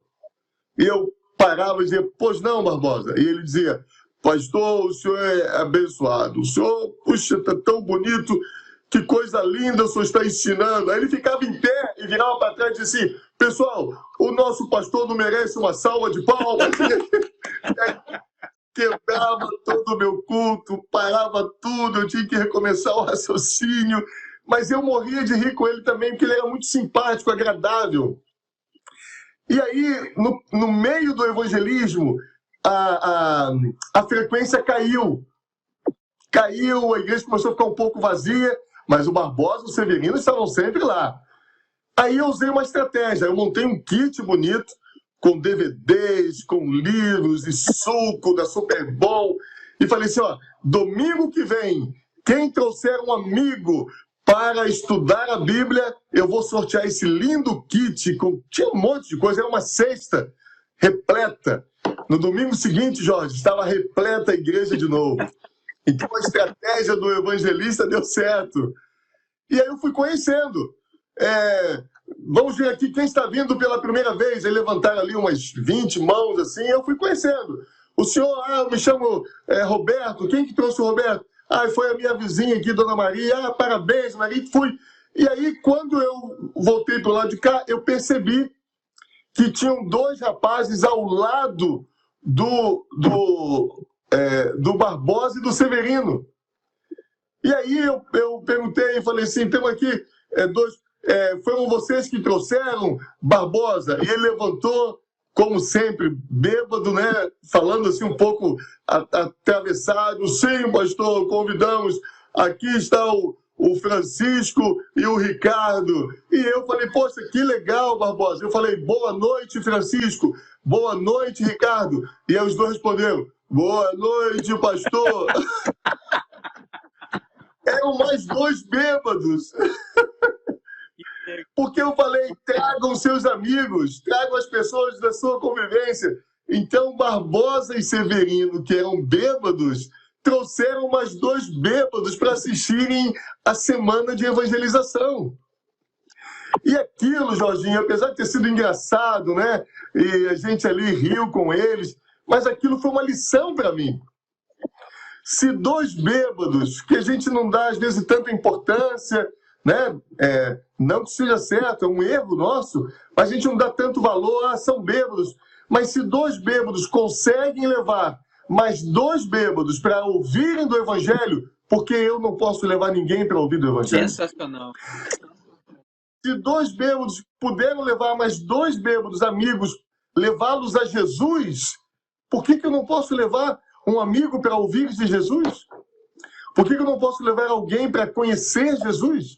E eu parava e dizia, pois não, Barbosa. E ele dizia, pastor, o senhor é abençoado. O senhor, puxa, está tão bonito, que coisa linda o senhor está ensinando. Aí ele ficava em pé e virava para trás e dizia assim, pessoal, o nosso pastor não merece uma salva de palmas. Quebrava todo o meu culto, parava tudo, eu tinha que recomeçar o raciocínio. Mas eu morria de rir com ele também, porque ele era muito simpático, agradável. E aí, no meio do evangelismo, a frequência caiu. Caiu, a igreja começou a ficar um pouco vazia, mas o Barbosa e o Severino estavam sempre lá. Aí eu usei uma estratégia, eu montei um kit bonito, com DVDs, com livros e suco da Super Bowl, e falei assim, ó, domingo que vem, quem trouxer um amigo para estudar a Bíblia, eu vou sortear esse lindo kit, tinha um monte de coisa, era uma cesta repleta. No domingo seguinte, Jorge, estava repleta a igreja de novo. Então a estratégia do evangelista deu certo. E aí eu fui conhecendo. Vamos ver aqui quem está vindo pela primeira vez. Aí levantaram ali umas 20 mãos, assim, eu fui conhecendo. O senhor, eu me chamo Roberto, quem que trouxe o Roberto? Foi a minha vizinha aqui, Dona Maria. Parabéns, Maria, fui. E aí, quando eu voltei para o lado de cá, eu percebi que tinham 2 rapazes ao lado do Barbosa e do Severino. E aí eu perguntei, falei assim, temos aqui 2... foram vocês que trouxeram Barbosa? E ele levantou, como sempre, bêbado, né? Falando assim um pouco atravessado. Sim, pastor, convidamos. Aqui está o Francisco e o Ricardo. E eu falei, poxa, que legal, Barbosa. Eu falei, boa noite, Francisco. Boa noite, Ricardo. E aí os dois responderam, boa noite, pastor. Eram mais dois bêbados. Porque eu falei, tragam seus amigos, tragam as pessoas da sua convivência. Então, Barbosa e Severino, que eram bêbados, trouxeram mais dois bêbados para assistirem a semana de evangelização. E aquilo, Jorginho, apesar de ter sido engraçado, né? E a gente ali riu com eles, mas aquilo foi uma lição para mim. Se dois bêbados, que a gente não dá às vezes tanta importância, né? Não que seja certo, é um erro nosso, mas a gente não dá tanto valor, são bêbados. Mas se dois bêbados conseguem levar mais dois bêbados para ouvirem do Evangelho, porque eu não posso levar ninguém para ouvir do Evangelho. Sensacional. Se dois bêbados puderam levar mais dois bêbados amigos, levá-los a Jesus, por que eu não posso levar um amigo para ouvir de Jesus? Por que eu não posso levar alguém para conhecer Jesus?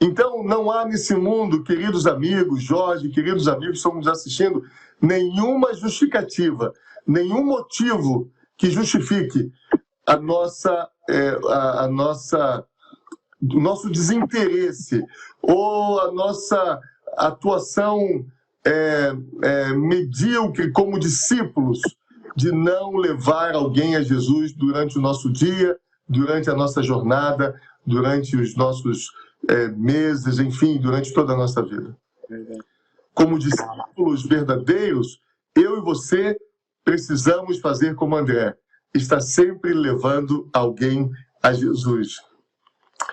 Então, não há nesse mundo, queridos amigos, Jorge, queridos amigos que estão nos assistindo, nenhuma justificativa, nenhum motivo que justifique o nosso desinteresse ou a nossa atuação medíocre como discípulos de não levar alguém a Jesus durante o nosso dia, durante a nossa jornada, durante os nossos meses, enfim, durante toda a nossa vida. Como discípulos verdadeiros, eu e você precisamos fazer como André, estar sempre levando alguém a Jesus.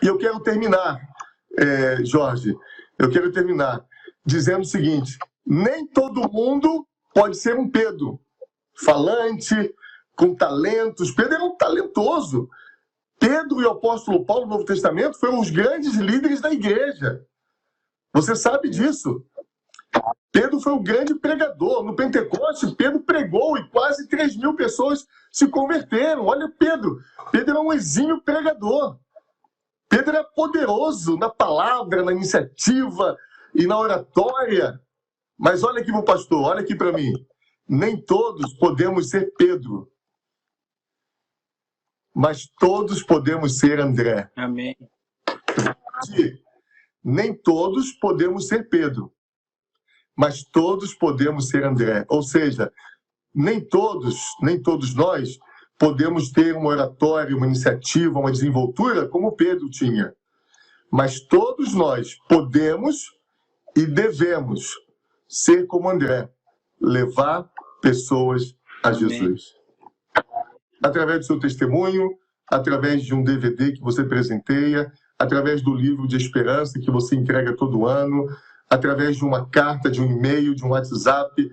E eu quero terminar, Jorge, dizendo o seguinte, nem todo mundo pode ser um Pedro, falante, com talentos. Pedro era um talentoso. Pedro e o apóstolo Paulo no Novo Testamento foram os grandes líderes da igreja. Você sabe disso. Pedro foi um grande pregador. No Pentecoste, Pedro pregou e quase 3.000 pessoas se converteram. Olha, Pedro era um exímio pregador. Pedro era poderoso na palavra, na iniciativa e na oratória. Mas olha aqui, meu pastor, olha aqui para mim. Nem todos podemos ser Pedro, mas todos podemos ser André. Amém. Nem todos podemos ser Pedro, mas todos podemos ser André. Ou seja, nem todos nós podemos ter uma oratória, uma iniciativa, uma desenvoltura como Pedro tinha. Mas todos nós podemos e devemos ser como André, levar pessoas a Jesus. Através do seu testemunho, através de um DVD que você presenteia, através do livro de esperança que você entrega todo ano, através de uma carta, de um e-mail, de um WhatsApp,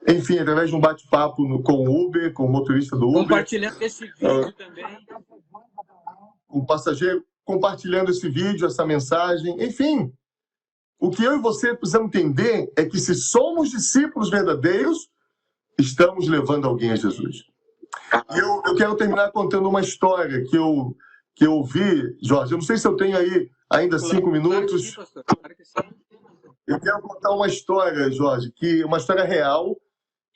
enfim, através de um bate-papo com o Uber, com o motorista do Uber. Compartilhando esse vídeo também. O passageiro compartilhando esse vídeo, essa mensagem, enfim. O que eu e você precisamos entender é que se somos discípulos verdadeiros, estamos levando alguém a Jesus. Eu quero terminar contando uma história que eu ouvi, Jorge. Eu não sei se eu tenho aí ainda 5 minutos. Eu quero contar uma história, Jorge, uma história real,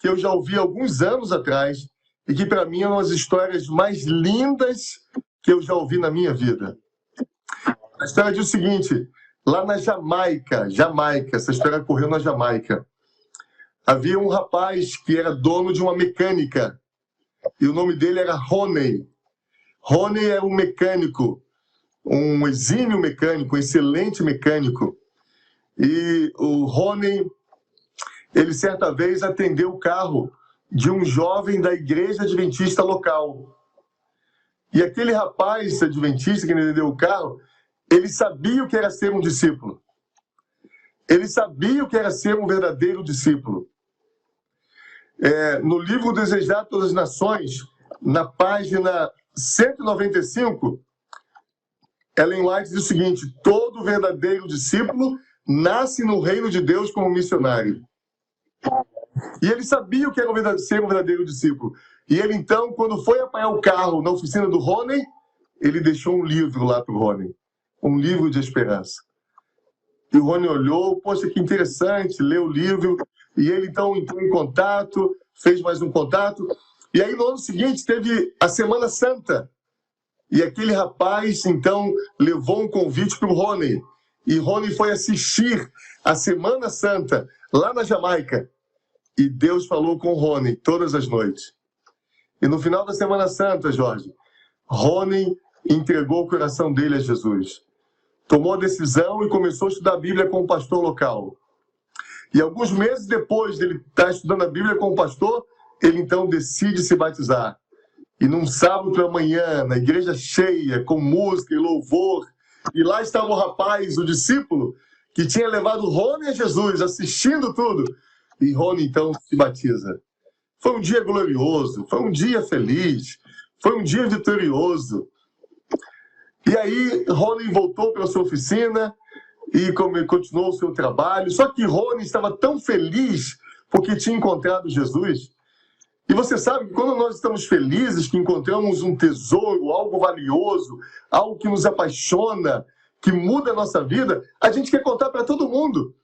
que eu já ouvi alguns anos atrás e que, para mim, é uma das histórias mais lindas que eu já ouvi na minha vida. A história diz o seguinte, lá na Jamaica, essa história ocorreu na Jamaica, havia um rapaz que era dono de uma mecânica e o nome dele era Roney. Roney era um mecânico, um exímio mecânico, um excelente mecânico. E o Roney, ele certa vez atendeu o carro de um jovem da igreja adventista local. E aquele rapaz adventista que atendeu o carro, ele sabia o que era ser um discípulo. Ele sabia o que era ser um verdadeiro discípulo. No livro Desejar a Todas as Nações, na página 195, Ellen White diz o seguinte, todo verdadeiro discípulo nasce no reino de Deus como missionário. E ele sabia o que era ser um verdadeiro discípulo. E ele, então, quando foi apanhar o carro na oficina do Roney, ele deixou um livro lá para o Rony, um livro de esperança. E o Rony olhou, poxa, que interessante, leu o livro, e ele então entrou em contato, fez mais um contato, e aí no ano seguinte teve a Semana Santa, e aquele rapaz então levou um convite para o Rony, e Rony foi assistir a Semana Santa lá na Jamaica, e Deus falou com o Rony todas as noites. E no final da Semana Santa, Jorge, Rony entregou o coração dele a Jesus. Tomou a decisão e começou a estudar a Bíblia com o pastor local. E alguns meses depois dele estar estudando a Bíblia com o pastor, ele então decide se batizar. E num sábado pela manhã, na igreja cheia, com música e louvor, e lá estava o rapaz, o discípulo, que tinha levado Rony a Jesus, assistindo tudo. E Rony então se batiza. Foi um dia glorioso, foi um dia feliz, foi um dia vitorioso. E aí Rony voltou para a sua oficina e continuou o seu trabalho. Só que Rony estava tão feliz porque tinha encontrado Jesus. E você sabe que quando nós estamos felizes, que encontramos um tesouro, algo valioso, algo que nos apaixona, que muda a nossa vida, a gente quer contar para todo mundo.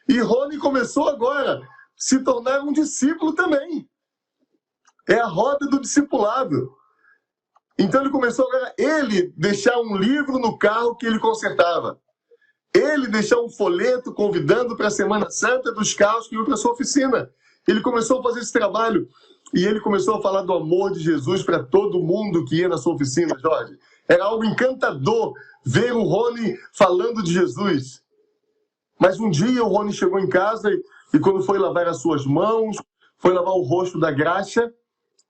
E Rony começou agora a se tornar um discípulo também. É a roda do discipulado. Então ele começou agora, ele deixar um livro no carro que ele consertava. Ele deixar um folheto convidando para a Semana Santa dos carros que iam para a sua oficina. Ele começou a fazer esse trabalho. E ele começou a falar do amor de Jesus para todo mundo que ia na sua oficina, Jorge. Era algo encantador ver o Rony falando de Jesus. Mas um dia o Rony chegou em casa e quando foi lavar as suas mãos, foi lavar o rosto da graxa,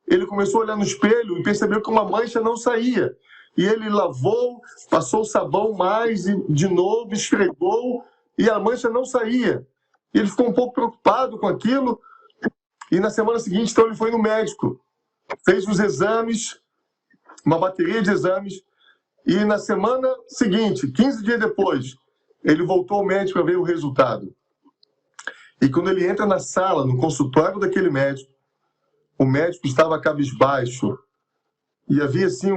ele começou a olhar no espelho e percebeu que uma mancha não saía. E ele lavou, passou o sabão mais e de novo esfregou e a mancha não saía. E ele ficou um pouco preocupado com aquilo. E na semana seguinte, então, ele foi no médico, fez os exames, uma bateria de exames, e na semana seguinte, 15 dias depois, ele voltou ao médico para ver o resultado. E quando ele entra na sala, no consultório daquele médico, o médico estava cabisbaixo, e havia assim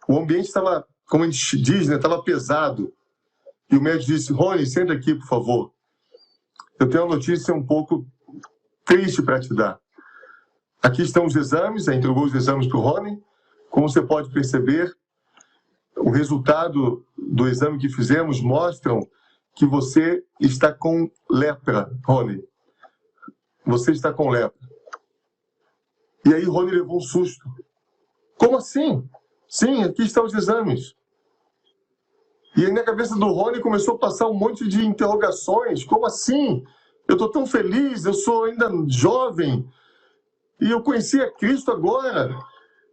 o ambiente estava, como a gente diz, né, estava pesado. E o médico disse: Rony, senta aqui, por favor. Eu tenho uma notícia um pouco triste para te dar. Aqui estão os exames, entregou os exames para o Rony. Como você pode perceber, o resultado do exame que fizemos mostram que você está com lepra, Rony. Você está com lepra. E aí Rony levou um susto. Como assim? Sim, aqui estão os exames. E aí na cabeça do Rony começou a passar um monte de interrogações. Como assim? Eu estou tão feliz, eu sou ainda jovem, e eu conheci a Cristo agora.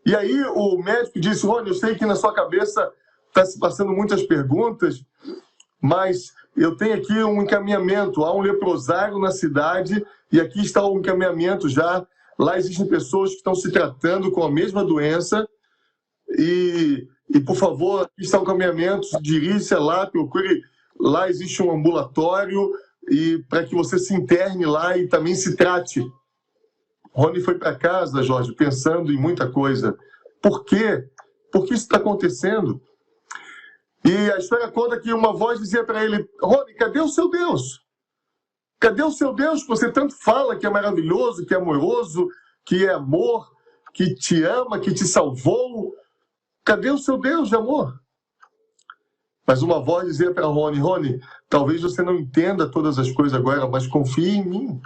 E aí o médico disse: Rony, eu sei que na sua cabeça está se passando muitas perguntas, mas eu tenho aqui um encaminhamento, há um leprosário na cidade, e aqui está o encaminhamento já. Lá existem pessoas que estão se tratando com a mesma doença, e por favor, aqui está o encaminhamento, dirija-se lá, procure, lá existe um ambulatório, e para que você se interne lá e também se trate. Rony foi para casa, Jorge, pensando em muita coisa. Por quê? Por que isso está acontecendo? E a história conta que uma voz dizia para ele: Rony, cadê o seu Deus? Cadê o seu Deus que você tanto fala que é maravilhoso, que é amoroso, que é amor, que te ama, que te salvou? Cadê o seu Deus de amor? Mas uma voz dizia para Rony: Rony, talvez você não entenda todas as coisas agora, mas confie em mim.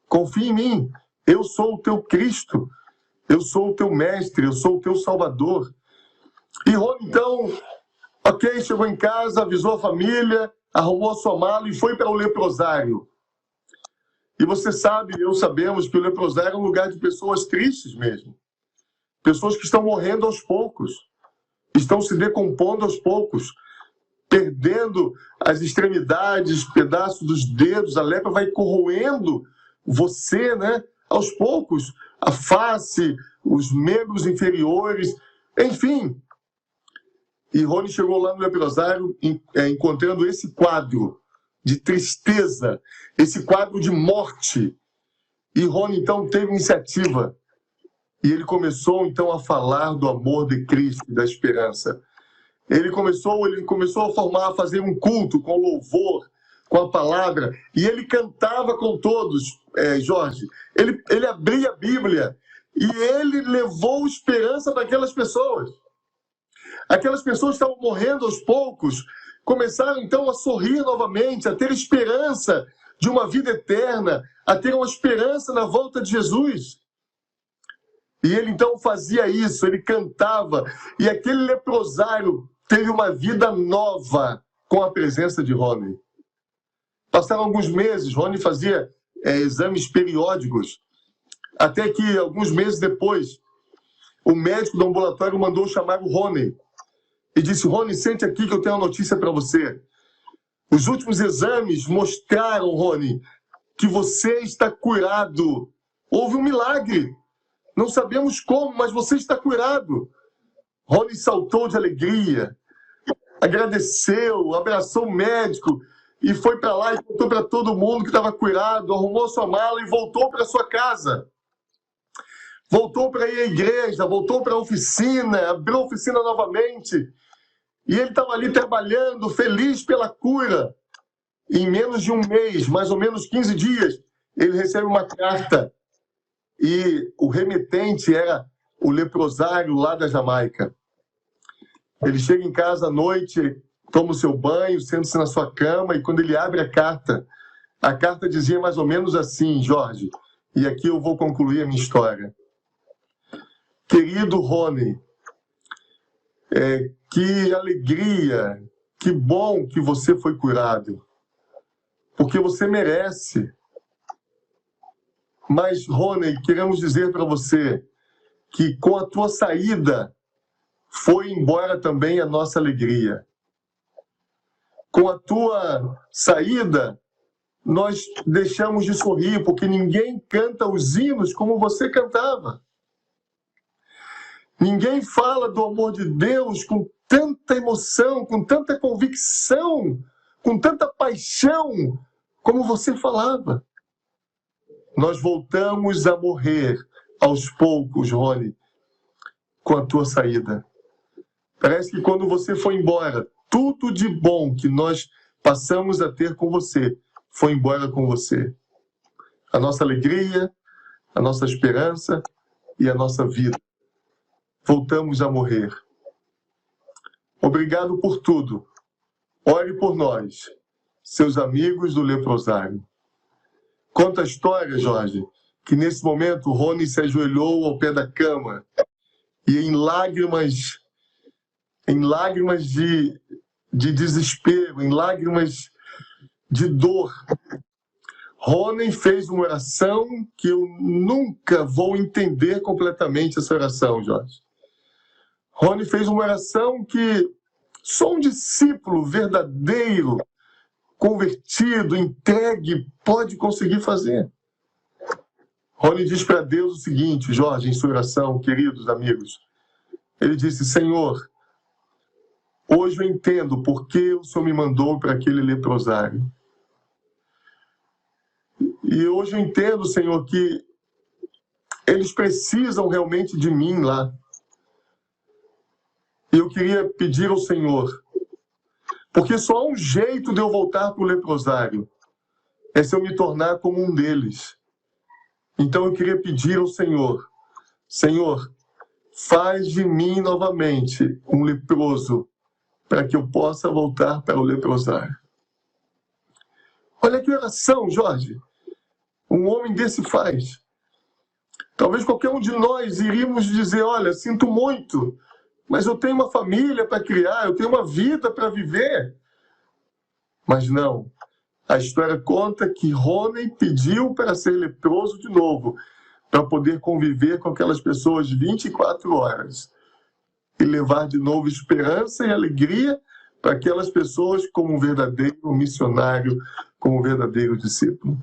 Confie em mim. Eu sou o teu Cristo. Eu sou o teu mestre. Eu sou o teu Salvador. E Rony, então, ok, chegou em casa, avisou a família, arrumou a sua mala e foi para o leprosário. E você sabe, eu sabemos que o leprosário é um lugar de pessoas tristes mesmo. Pessoas que estão morrendo aos poucos. Estão se decompondo aos poucos. Perdendo as extremidades, pedaços dos dedos, a lepra vai corroendo você, né? Aos poucos, a face, os membros inferiores, enfim. E Rony chegou lá no leprosário encontrando esse quadro de tristeza, esse quadro de morte. E Rony então teve iniciativa. E ele começou então a falar do amor de Cristo, da esperança. Ele começou a fazer um culto com louvor, com a palavra, e ele cantava com todos, Jorge. Ele abria a Bíblia e ele levou esperança para aquelas pessoas. Aquelas pessoas que estavam morrendo aos poucos, começaram então a sorrir novamente, a ter esperança de uma vida eterna, a ter uma esperança na volta de Jesus. E ele então fazia isso, ele cantava, e aquele leprosário teve uma vida nova com a presença de Rony. Passaram alguns meses, Rony fazia exames periódicos, até que alguns meses depois, o médico do ambulatório mandou chamar o Rony e disse: Rony, sente aqui que eu tenho uma notícia para você. Os últimos exames mostraram, Rony, que você está curado. Houve um milagre. Não sabemos como, mas você está curado. Rony saltou de alegria, agradeceu, abraçou o médico e foi para lá e contou para todo mundo que estava curado, arrumou sua mala e voltou para sua casa. Voltou para ir à igreja, voltou para a oficina, abriu a oficina novamente. E ele estava ali trabalhando, feliz pela cura. E em menos de um mês, mais ou menos 15 dias, ele recebe uma carta. E o remetente era o leprosário lá da Jamaica. Ele chega em casa à noite, toma o seu banho, senta-se na sua cama, e quando ele abre a carta dizia mais ou menos assim, Jorge, e aqui eu vou concluir a minha história. Querido Rony, que alegria, que bom que você foi curado, porque você merece. Mas, Rony, queremos dizer para você que com a tua saída foi embora também a nossa alegria. Com a tua saída, nós deixamos de sorrir, porque ninguém canta os hinos como você cantava. Ninguém fala do amor de Deus com tanta emoção, com tanta convicção, com tanta paixão, como você falava. Nós voltamos a morrer aos poucos, Rony, com a tua saída. Parece que quando você foi embora, tudo de bom que nós passamos a ter com você, foi embora com você. A nossa alegria, a nossa esperança e a nossa vida. Voltamos a morrer. Obrigado por tudo. Ore por nós, seus amigos do leprosário. Conta a história, Jorge, que nesse momento o Rony se ajoelhou ao pé da cama e em lágrimas de desespero, em lágrimas de dor, Rony fez uma oração que eu nunca vou entender completamente essa oração, Jorge. Rony fez uma oração que só um discípulo verdadeiro, convertido, entregue, pode conseguir fazer. Rony diz para Deus o seguinte, Jorge, em sua oração, queridos amigos. Ele disse: Senhor, hoje eu entendo por que o Senhor me mandou para aquele leprosário. E hoje eu entendo, Senhor, que eles precisam realmente de mim lá. E eu queria pedir ao Senhor, porque só há um jeito de eu voltar para o leprosário, é se eu me tornar como um deles. Então eu queria pedir ao Senhor, Senhor, faz de mim novamente um leproso, para que eu possa voltar para o leprosário. Olha que oração, Jorge, um homem desse faz. Talvez qualquer um de nós iríamos dizer, olha, sinto muito, mas eu tenho uma família para criar, eu tenho uma vida para viver. Mas não. A história conta que Rony pediu para ser leproso de novo, para poder conviver com aquelas pessoas 24 horas e levar de novo esperança e alegria para aquelas pessoas como um verdadeiro missionário, como um verdadeiro discípulo.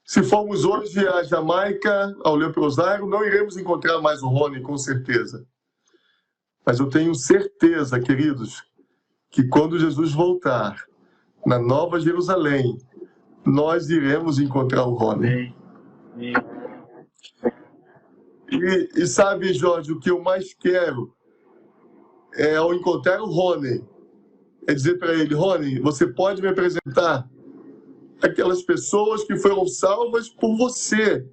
Se formos hoje à Jamaica, ao leprosário, não iremos encontrar mais o Rony, com certeza. Mas eu tenho certeza, queridos, que quando Jesus voltar na Nova Jerusalém, nós iremos encontrar o Rony. E sabe, Jorge, o que eu mais quero é, ao encontrar o Rony, é dizer para ele: Rony, você pode me apresentar aquelas pessoas que foram salvas por você,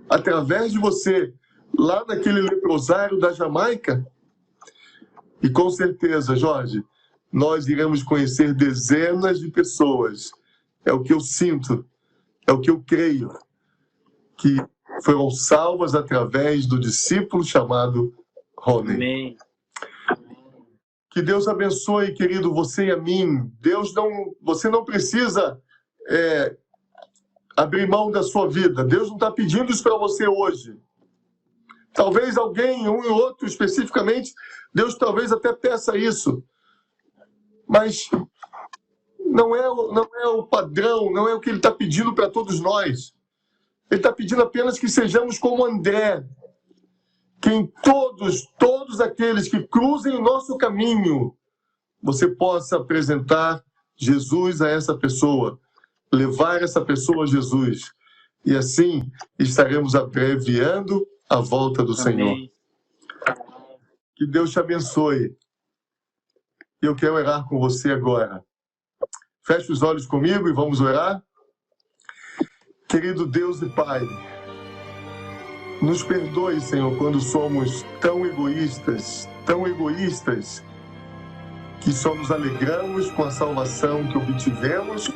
através de você, lá naquele leprosário da Jamaica? E com certeza, Jorge, nós iremos conhecer dezenas de pessoas. É o que eu sinto, é o que eu creio, que foram salvas através do discípulo chamado Rony. Amém. Que Deus abençoe, querido, você e a mim. Você não precisa abrir mão da sua vida. Deus não está pedindo isso para você hoje. Talvez alguém, um e outro especificamente, Deus talvez até peça isso. Mas não é o padrão, não é o que Ele está pedindo para todos nós. Ele está pedindo apenas que sejamos como André. Que em todos aqueles que cruzem o nosso caminho, você possa apresentar Jesus a essa pessoa, levar essa pessoa a Jesus. E assim estaremos abreviando a volta do Senhor. Que Deus te abençoe. Eu quero orar com você agora. Feche os olhos comigo e vamos orar. Querido Deus e Pai, nos perdoe, Senhor, quando somos tão egoístas, que só nos alegramos com a salvação que obtivemos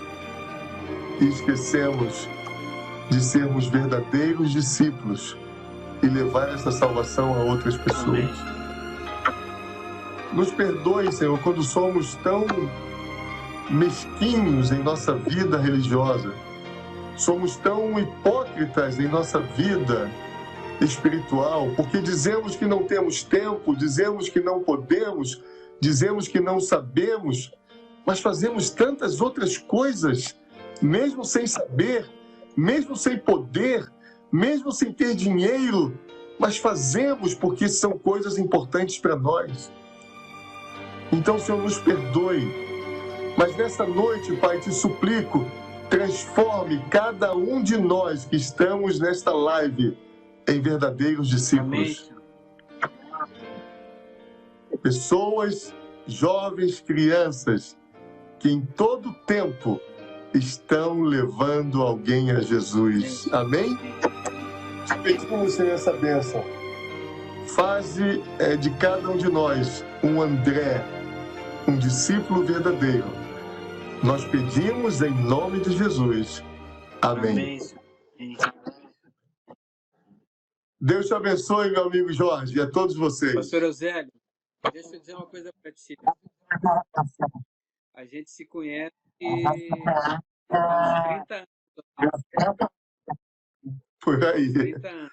e esquecemos de sermos verdadeiros discípulos e levar essa salvação a outras pessoas. Nos perdoe, Senhor, quando somos tão mesquinhos em nossa vida religiosa, somos tão hipócritas em nossa vida espiritual, porque dizemos que não temos tempo, dizemos que não podemos, dizemos que não sabemos, mas fazemos tantas outras coisas, mesmo sem saber, mesmo sem poder, mesmo sem ter dinheiro, mas fazemos porque são coisas importantes para nós. Então, Senhor, nos perdoe, mas nessa noite, Pai, te suplico, transforme cada um de nós que estamos nesta live em verdadeiros discípulos. Pessoas, jovens, crianças, que em todo tempo estão levando alguém a Jesus. Amém? Te pedimos, Senhor, essa bênção. Faze de cada um de nós um André, um discípulo verdadeiro. Nós pedimos em nome de Jesus. Amém. Deus te abençoe, meu amigo Jorge, e a todos vocês. Pastor Eusélio, deixa eu dizer uma coisa para ti. A gente se conhece há uns 30 anos. Por aí. 30 anos.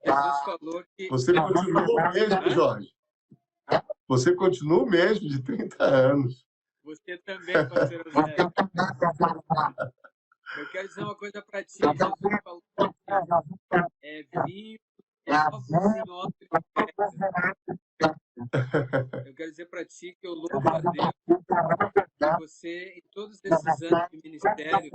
Jesus falou que... Você continua o mesmo, Jorge. Você continua o mesmo de 30 anos. Você também, pastor Eusélio. Eu quero dizer uma coisa para ti. Jesus falou que vinho novos em Eu quero dizer para ti que eu louvo a Deus que você, em todos esses anos de ministério,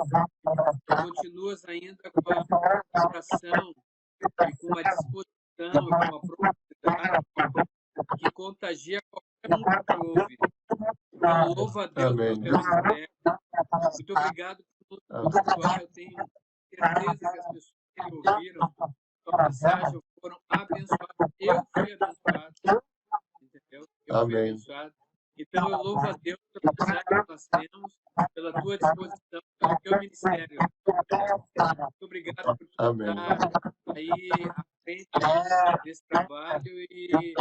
continuas ainda com a oração e com a disposição e com a profundidade que contagia qualquer um que ouve. Então, louvo a Deus pelo teu ministério. Muito obrigado por tudo que eu tenho certeza que as pessoas que ouviram sua mensagem foram abençoadas. Eu fui abençoado. Entendeu? Eu fui abençoado. Então, eu louvo a Deus pela amizade que nós temos, pela tua disposição, pelo teu ministério. Muito obrigado por estar aí à frente desse trabalho e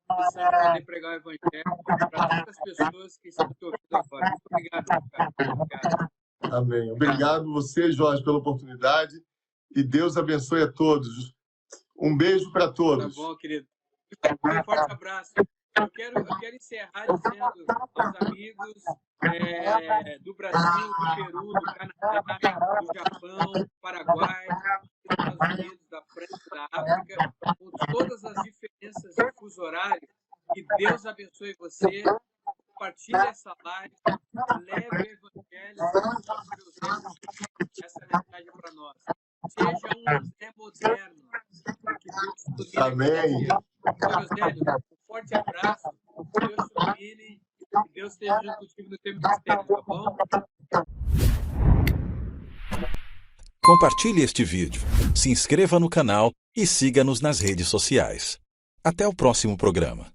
poder pregar o Evangelho para tantas pessoas que estão te ouvindo agora. Muito obrigado, cara. Obrigado. Amém. Obrigado você, Jorge, pela oportunidade e Deus abençoe a todos. Um beijo para todos. Tá bom, querido. Um forte abraço. Eu quero encerrar dizendo aos amigos do Brasil, do Peru, do Canadá, do Japão, do Paraguai, dos Estados Unidos, da França, da África, com todas as diferenças de fuso horário, que Deus abençoe você, compartilhe essa live, leve o Evangelho, essa mensagem para nós. Seja um Zé Amém. Rosélio, um forte abraço. Deus te ilumine. Deus esteja junto contigo no teu ministério, tá bom? Compartilhe este vídeo, se inscreva no canal e siga-nos nas redes sociais. Até o próximo programa.